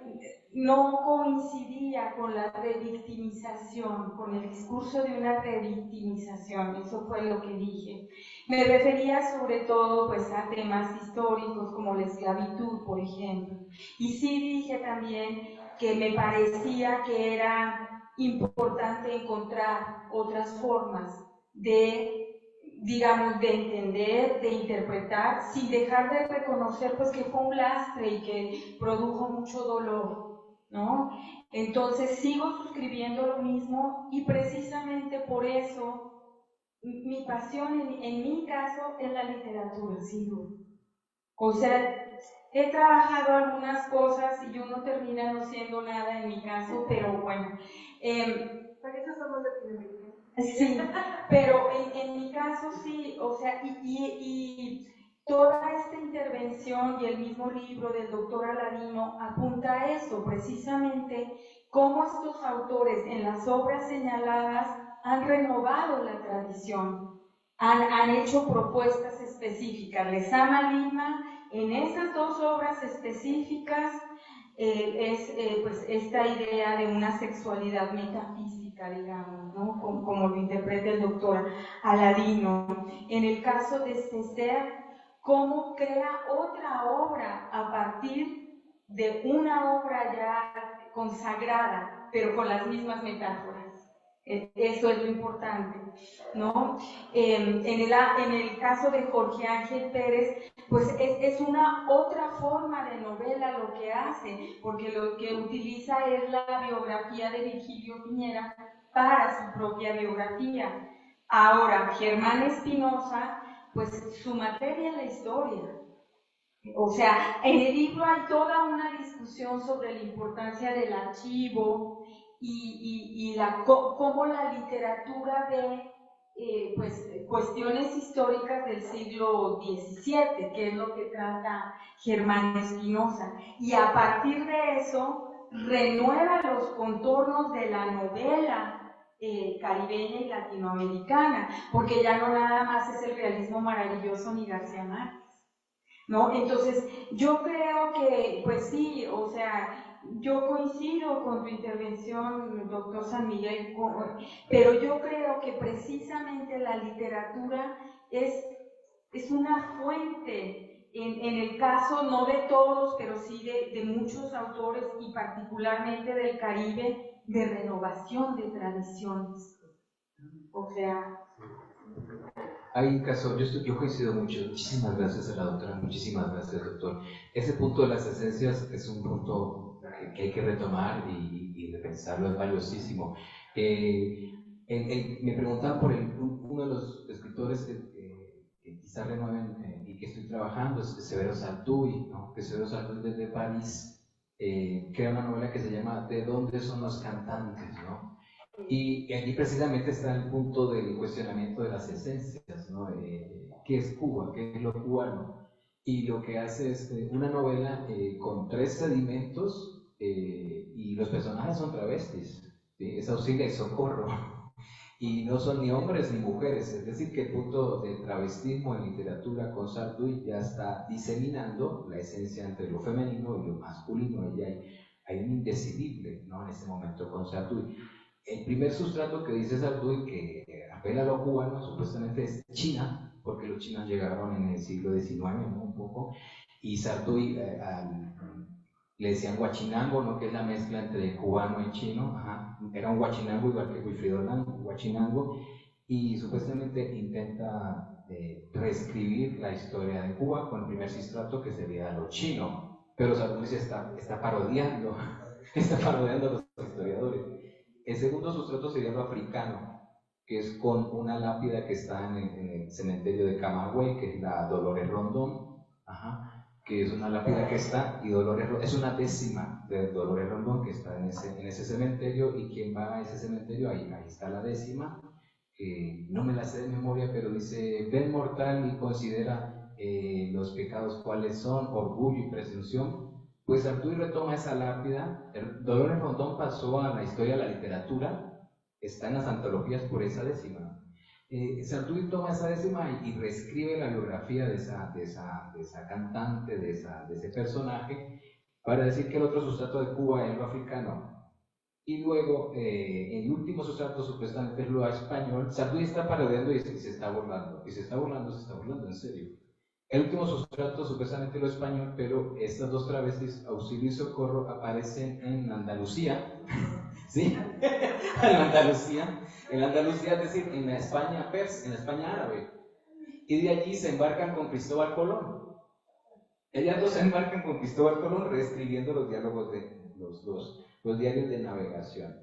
no coincidía con la revictimización, con el discurso de una revictimización, eso fue lo que dije. Me refería sobre todo pues, a temas históricos como la esclavitud, por ejemplo. Y sí dije también que me parecía que era importante encontrar otras formas de, digamos, de entender, de interpretar, sin dejar de reconocer pues que fue un lastre y que produjo mucho dolor, ¿no? Entonces sigo suscribiendo lo mismo y precisamente por eso mi pasión en mi caso es la literatura, sin duda. O sea, he trabajado algunas cosas y yo no termina no siendo nada en mi caso, pero bueno. Para eso somos latinoamericanos. Sí, pero en mi caso sí, o sea, y toda esta intervención y el mismo libro del doctor Aladino apunta a eso, precisamente cómo estos autores en las obras señaladas han renovado la tradición, han hecho propuestas específicas. Lezama Lima, en esas dos obras específicas, es pues esta idea de una sexualidad metafísica, digamos, ¿no? Como lo interpreta el doctor Aladino. En el caso de Césaire, cómo crea otra obra a partir de una obra ya consagrada, pero con las mismas metáforas. Eso es lo importante, ¿no? En el caso de Jorge Ángel Pérez, pues es una otra forma de novela lo que hace, porque lo que utiliza es la biografía de Virgilio Piñera para su propia biografía. Ahora, Germán Espinosa, pues su materia es la historia. O sea, en el libro hay toda una discusión sobre la importancia del archivo y cómo la literatura ve pues, cuestiones históricas del siglo XVII, que es lo que trata Germán Espinosa. Y a partir de eso, renueva los contornos de la novela caribeña y latinoamericana, porque ya no nada más es el realismo maravilloso ni García Márquez, ¿no? Entonces, yo creo que, pues sí, o sea, yo coincido con tu intervención, doctor San Miguel, pero yo creo que precisamente la literatura es una fuente, en el caso no de todos, pero sí de muchos autores y particularmente del Caribe, de renovación de tradiciones. O sea... Hay un caso, yo coincido mucho, muchísimas gracias a la doctora, muchísimas gracias doctor. Ese punto de las esencias es un punto que hay que retomar y repensarlo, es valiosísimo. Me preguntaban por uno de los escritores que quizá renueven y que estoy trabajando, es Severo Sartuy, ¿no? Que Severo Sartuy desde París crea una novela que se llama ¿De dónde son los cantantes?, ¿no? Y aquí precisamente está el punto del cuestionamiento de las esencias, ¿no? ¿Qué es Cuba? ¿Qué es lo cubano? Y lo que hace es una novela con 3 sedimentos y los personajes son travestis, ¿sí? Es auxilio y socorro, y no son ni hombres ni mujeres, es decir, que el punto del travestismo en literatura con Sartuy ya está diseminando la esencia entre lo femenino y lo masculino, y hay un indecidible, ¿no? En este momento con Sartuy. El primer sustrato que dice Sartuy, que apela a lo cubano, supuestamente es China, porque los chinos llegaron en el siglo XIX, ¿no? Un poco, y Sartuy le decían huachinango, ¿no? Que es la mezcla entre cubano y chino. Ajá. Era un huachinango igual que Wilfrido Lang, un huachinango, y supuestamente intenta reescribir la historia de Cuba con el primer sustrato que sería lo chino, pero Sartuy se está parodiando a los historiadores. El segundo sustrato sería lo africano, que es con una lápida que está en el cementerio de Camagüey, que es la Dolores Rondón, que es una lápida que está, y es una décima de Dolores Rondón que está en ese cementerio, y quien va a ese cementerio, ahí está la décima, no me la sé de memoria, pero dice, ven mortal y considera los pecados cuáles son, orgullo y presunción. Pues Sartuy retoma esa lápida. Dolores Rondón pasó a la historia de la literatura, está en las antologías por esa décima. Sartuy toma esa décima y reescribe la biografía de esa cantante, de ese personaje, para decir que el otro sustrato de Cuba es lo africano. Y luego, el último sustrato supuestamente es lo español. Sartuy está parodiando y se está burlando. Y se está burlando en serio. El último sustrato supuestamente lo español, pero estas dos travestis, auxilio y socorro, aparecen en Andalucía, ¿sí? En Andalucía, es decir, en la España persa, en la España árabe. Y de allí se embarcan con Cristóbal Colón. Ellas dos se embarcan con Cristóbal Colón reescribiendo los diálogos de los diarios de navegación.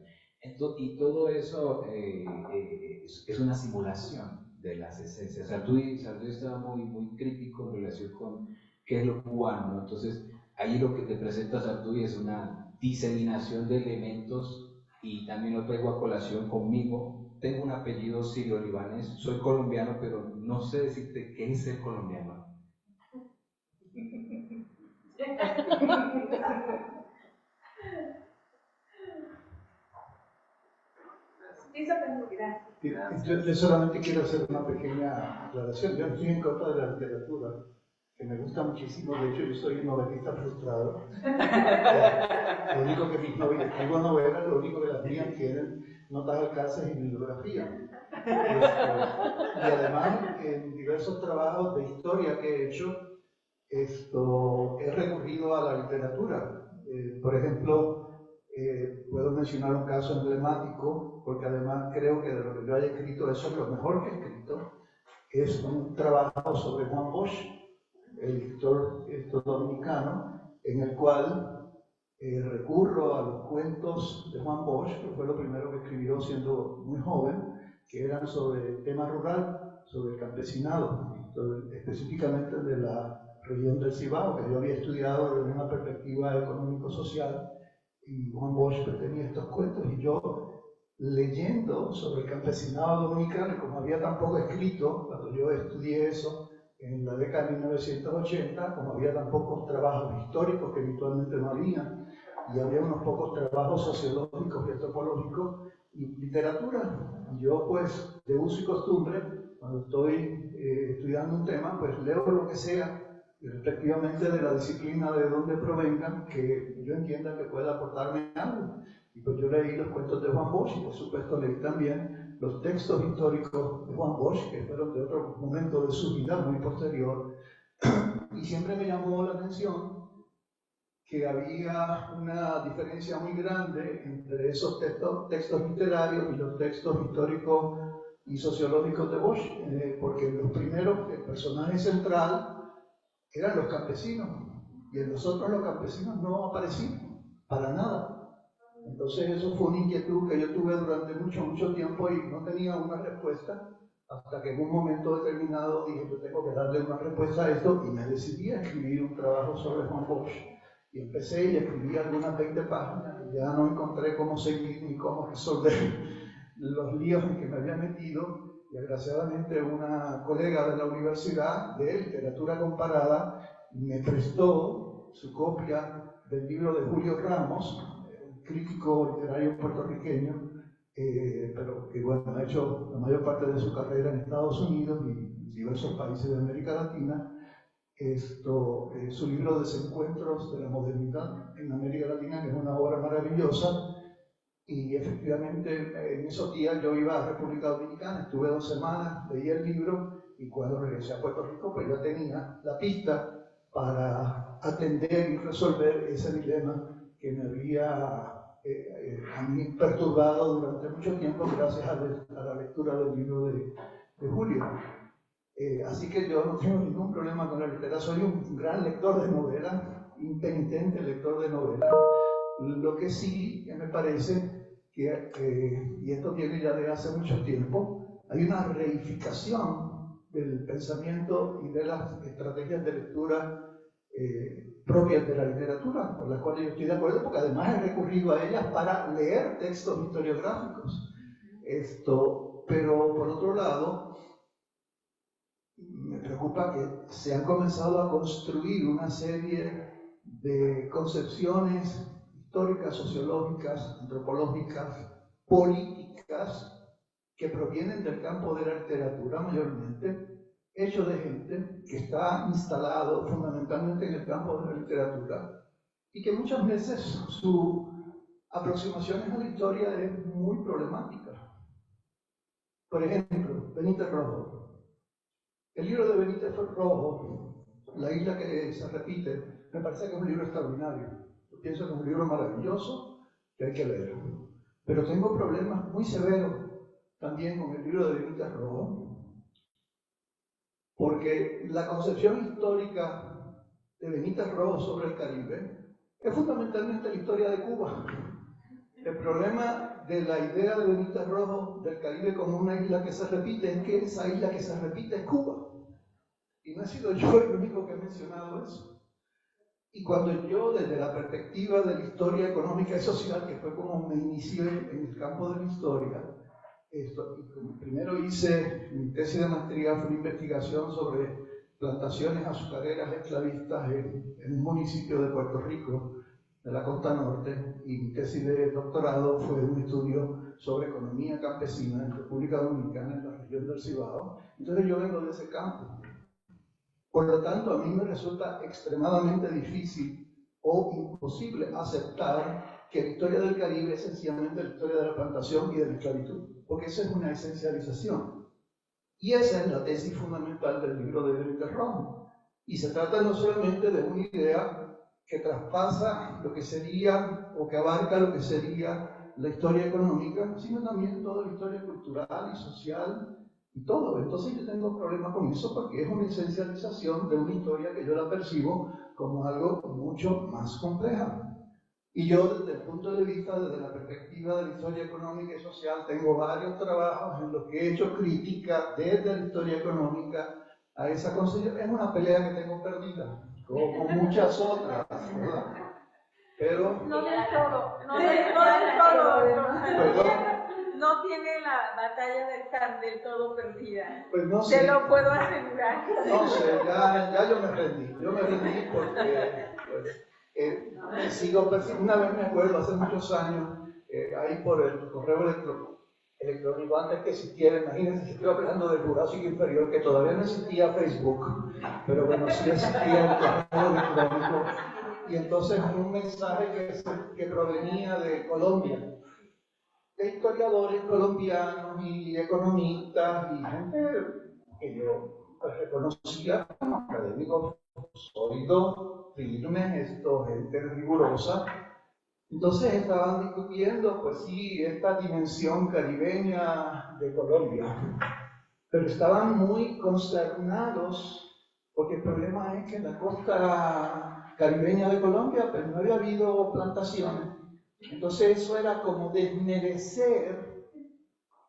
Y todo eso es una simulación de las esencias. Sarduy estaba muy crítico en relación con qué es lo cubano, ¿no? Entonces, ahí lo que te presenta Sarduy es una diseminación de elementos, y también lo traigo a colación conmigo. Tengo un apellido sirio-libanés, soy colombiano, pero no sé decirte qué es ser colombiano. Yo solamente quiero hacer una pequeña aclaración. Yo no estoy en contra de la literatura, que me gusta muchísimo. De hecho, yo soy un novelista frustrado. Lo único que mis novelas, escribo novelas, lo único que las mías tienen notas al calce y bibliografía. Y además, en diversos trabajos de historia que he hecho, he recurrido a la literatura. Por ejemplo, puedo mencionar un caso emblemático, porque además creo que de lo que yo haya escrito, eso es lo mejor que he escrito. Es un trabajo sobre Juan Bosch, el escritor dominicano, en el cual recurro a los cuentos de Juan Bosch, que fue lo primero que escribió siendo muy joven, que eran sobre el tema rural, sobre el campesinado, específicamente de la región del Cibao, que yo había estudiado desde una perspectiva económico-social, y Juan Bosch tenía estos cuentos, y yo, leyendo sobre el campesinado dominicano, y como había tan poco escrito, cuando yo estudié eso en la década de 1980, como había tan pocos trabajos históricos, que habitualmente no había, y había unos pocos trabajos sociológicos y antropológicos y literatura, y yo pues de uso y costumbre, cuando estoy estudiando un tema, pues leo lo que sea, y respectivamente de la disciplina de donde provengan, que yo entienda que pueda aportarme algo. Y pues yo leí los cuentos de Juan Bosch, y por supuesto leí también los textos históricos de Juan Bosch, que fueron de otro momento de su vida, muy posterior. Y siempre me llamó la atención que había una diferencia muy grande entre esos textos literarios y los textos históricos y sociológicos de Bosch, porque los primeros, el personaje central eran los campesinos, y en nosotros los campesinos no aparecían para nada. Entonces eso fue una inquietud que yo tuve durante mucho tiempo y no tenía una respuesta, hasta que en un momento determinado dije, yo tengo que darle una respuesta a esto, y me decidí a escribir un trabajo sobre Juan Bosch. Y empecé y escribí algunas 20 páginas, y ya no encontré cómo seguir ni cómo resolver los líos en que me había metido. Y desgraciadamente una colega de la universidad de literatura comparada me prestó su copia del libro de Julio Ramos, un crítico literario puertorriqueño, pero que bueno, ha hecho la mayor parte de su carrera en Estados Unidos y en diversos países de América Latina. Su libro Desencuentros de la Modernidad en América Latina, que es una obra maravillosa. Y efectivamente, en esos días yo iba a República Dominicana, estuve 2 semanas, leí el libro, y cuando regresé a Puerto Rico, pues ya tenía la pista para atender y resolver ese dilema que me había a mí perturbado durante mucho tiempo, gracias a la lectura del libro de Julio. Así que yo no tengo ningún problema con la literatura, soy un gran lector de novelas, impenitente lector de novelas. Lo que sí que me parece que, y esto viene ya de hace mucho tiempo, hay una reificación del pensamiento y de las estrategias de lectura propias de la literatura, con las cuales yo estoy de acuerdo, porque además he recurrido a ellas para leer textos historiográficos. Pero por otro lado, me preocupa que se han comenzado a construir una serie de concepciones históricas, sociológicas, antropológicas, políticas, que provienen del campo de la literatura mayormente, hecho de gente que está instalado fundamentalmente en el campo de la literatura, y que muchas veces su aproximación a la historia es muy problemática. Por ejemplo, Benítez Rojo. El libro de Benítez Rojo La isla que se repite, me parece que es un libro extraordinario. Yo pienso que es un libro maravilloso que hay que leer. Pero tengo problemas muy severos también con el libro de Benítez Rojo, porque la concepción histórica de Benítez Rojo sobre el Caribe es fundamentalmente la historia de Cuba. El problema de la idea de Benítez Rojo del Caribe como una isla que se repite es que esa isla que se repite es Cuba. Y no he sido yo el único que he mencionado eso. Y cuando yo, desde la perspectiva de la historia económica y social, que fue como me inicié en el campo de la historia, primero hice mi tesis de maestría, fue una investigación sobre plantaciones azucareras esclavistas en un municipio de Puerto Rico, de la costa norte, y mi tesis de doctorado fue un estudio sobre economía campesina en República Dominicana, en la región del Cibao. Entonces yo vengo de ese campo. Por lo tanto, a mí me resulta extremadamente difícil o imposible aceptar que la historia del Caribe es sencillamente la historia de la plantación y de la esclavitud, porque eso es una esencialización. Y esa es la tesis fundamental del libro de Benítez Rojo. Y se trata no solamente de una idea que traspasa lo que sería, o que abarca lo que sería la historia económica, sino también toda la historia cultural y social, y todo. Entonces yo tengo problemas con eso porque es una esencialización de una historia que yo la percibo como algo mucho más compleja. Y yo desde el punto de vista, desde la perspectiva de la historia económica y social, tengo varios trabajos en los que he hecho crítica desde la historia económica a esa concepción. Es una pelea que tengo perdida, como muchas otras, ¿verdad? Pero... No del todo, no del todo. No tiene la batalla del todo perdida. Pues no sé. Te lo puedo asegurar. No sé, ya yo me rendí. Yo me rendí porque pues, sigo persiguiendo. Una vez me acuerdo, hace muchos años, ahí por el correo electrónico, antes que existiera, imagínense, estoy hablando del Jurásico Inferior, que todavía no existía Facebook, pero bueno, sí existía el correo electrónico. Y entonces un mensaje que provenía de Colombia, de historiadores colombianos y economistas y gente que yo reconocía como académicos sólidos, firmes, gente rigurosa. Entonces estaban discutiendo, pues sí, esta dimensión caribeña de Colombia, pero estaban muy consternados porque el problema es que en la costa caribeña de Colombia pues no había habido plantaciones. Entonces eso era como desmerecer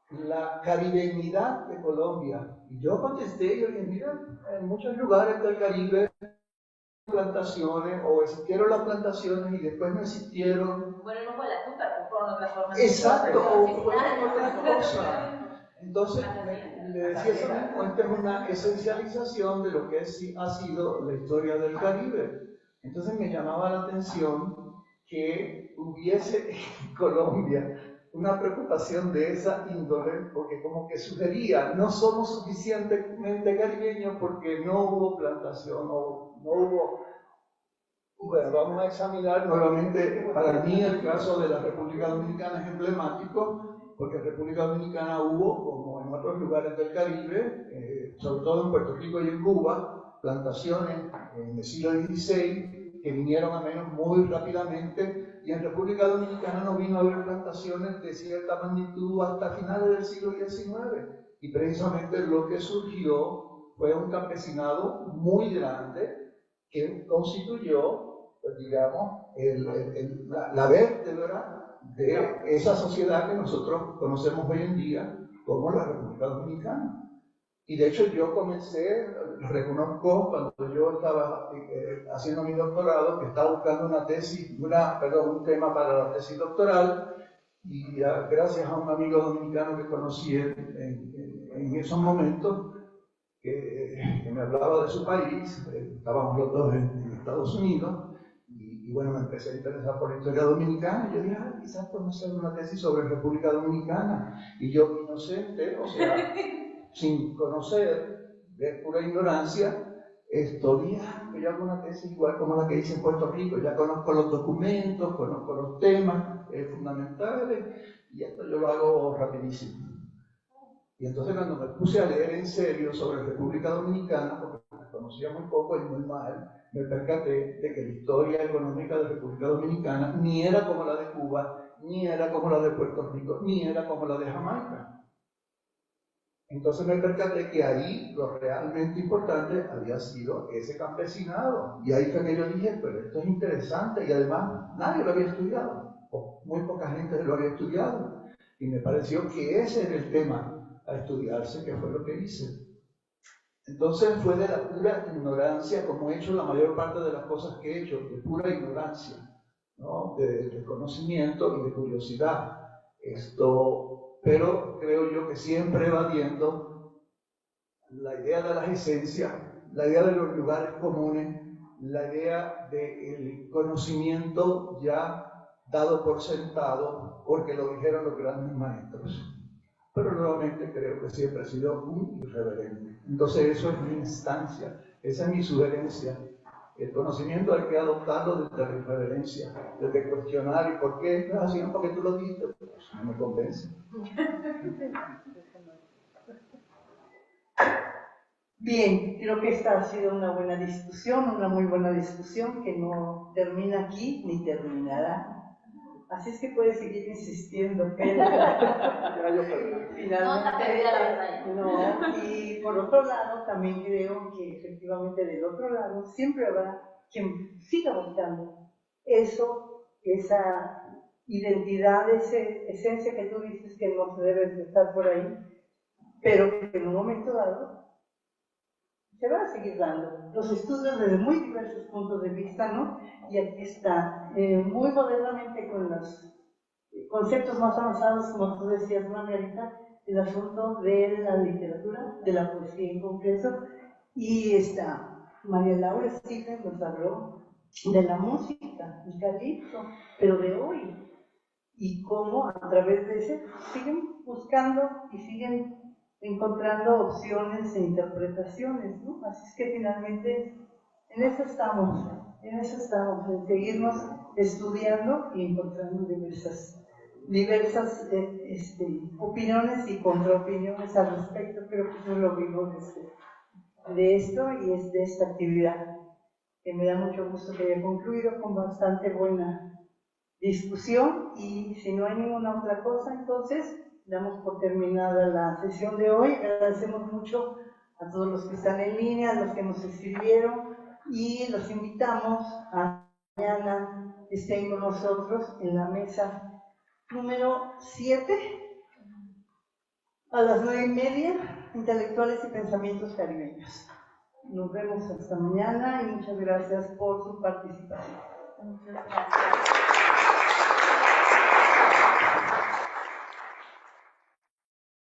la caribeñidad de Colombia. Y yo contesté, yo dije, mira, en muchos lugares del Caribe plantaciones, o existieron las plantaciones y después no existieron. Bueno, no fue el azúcar, fueron otras formas. Exacto, o fueron otras cosas. Entonces, le decía eso mismo, esta es una esencialización de lo que ha sido la historia del Caribe. Entonces me llamaba la atención que hubiese en Colombia una preocupación de esa índole, porque como que sugería, no somos suficientemente caribeños porque no hubo plantación, no hubo... Bueno, vamos a examinar nuevamente, para mí el caso de la República Dominicana es emblemático, porque en República Dominicana hubo, como en otros lugares del Caribe, sobre todo en Puerto Rico y en Cuba, plantaciones en el siglo XVI que vinieron a menos muy rápidamente, y en República Dominicana no vino a haber plantaciones de cierta magnitud hasta finales del siglo XIX, y precisamente lo que surgió fue un campesinado muy grande que constituyó, pues, digamos, la vértebra de esa sociedad que nosotros conocemos hoy en día como la República Dominicana. Y de hecho yo comencé, reconozco, cuando yo estaba haciendo mi doctorado, que estaba buscando un tema para la tesis doctoral, y gracias a un amigo dominicano que conocí en esos momentos, que me hablaba de su país, estábamos los dos en Estados Unidos, y bueno, me empecé a interesar por la historia dominicana, y yo dije, quizás podemos hacer una tesis sobre República Dominicana, y yo, inocente, o sea, sin conocer, de pura ignorancia, que yo hago una tesis igual como la que hice en Puerto Rico, ya conozco los documentos, conozco los temas fundamentales, y esto yo lo hago rapidísimo. Y entonces cuando me puse a leer en serio sobre República Dominicana, porque me conocía muy poco y muy mal, me percaté de que la historia económica de la República Dominicana ni era como la de Cuba, ni era como la de Puerto Rico, ni era como la de Jamaica. Entonces me percaté que ahí lo realmente importante había sido ese campesinado. Y ahí fue que yo dije, pero esto es interesante y además nadie lo había estudiado, o muy poca gente lo había estudiado. Y me pareció que ese era el tema a estudiarse, que fue lo que hice. Entonces fue de la pura ignorancia, como he hecho la mayor parte de las cosas que he hecho, de pura ignorancia, ¿no? De conocimiento y de curiosidad. Pero creo yo que siempre evadiendo la idea de las esencias, la idea de los lugares comunes, la idea del conocimiento ya dado por sentado, porque lo dijeron los grandes maestros. Pero nuevamente creo que siempre he sido un irreverente. Entonces eso es mi instancia, esa es mi sugerencia. El conocimiento hay que adoptarlo desde la irreverencia, desde cuestionar y por qué no es así, no porque tú lo dijiste, pues no me convence. Bien, creo que esta ha sido una buena discusión, una muy buena discusión que no termina aquí ni terminará. Así es que puedes seguir insistiendo, pero finalmente no. Y por otro lado, también creo que efectivamente del otro lado siempre habrá quien siga buscando eso, esa identidad, esa esencia que tú dices que no se debe de estar por ahí, pero que en un momento dado se van a seguir dando los estudios desde muy diversos puntos de vista, ¿no? Y aquí está, muy modernamente con los conceptos más avanzados, como tú decías, Margarita, el asunto de la literatura, de la poesía en concreto, y está María Laura Stephen nos habló de la música, el calipso, pero de hoy, y cómo a través de ese siguen buscando y siguen encontrando opciones e interpretaciones, ¿no? Así es que finalmente en eso estamos, en seguirnos estudiando y encontrando diversas opiniones y contraopiniones al respecto. Creo que eso es lo vivo de esto y es de esta actividad, que me da mucho gusto que haya concluido con bastante buena discusión, y si no hay ninguna otra cosa, entonces damos por terminada la sesión de hoy. Agradecemos mucho a todos los que están en línea, a los que nos escribieron, y los invitamos a mañana estén con nosotros en la mesa número 7 a las 9:30, Intelectuales y Pensamientos Caribeños. Nos vemos hasta mañana y muchas gracias por su participación. Muchas gracias.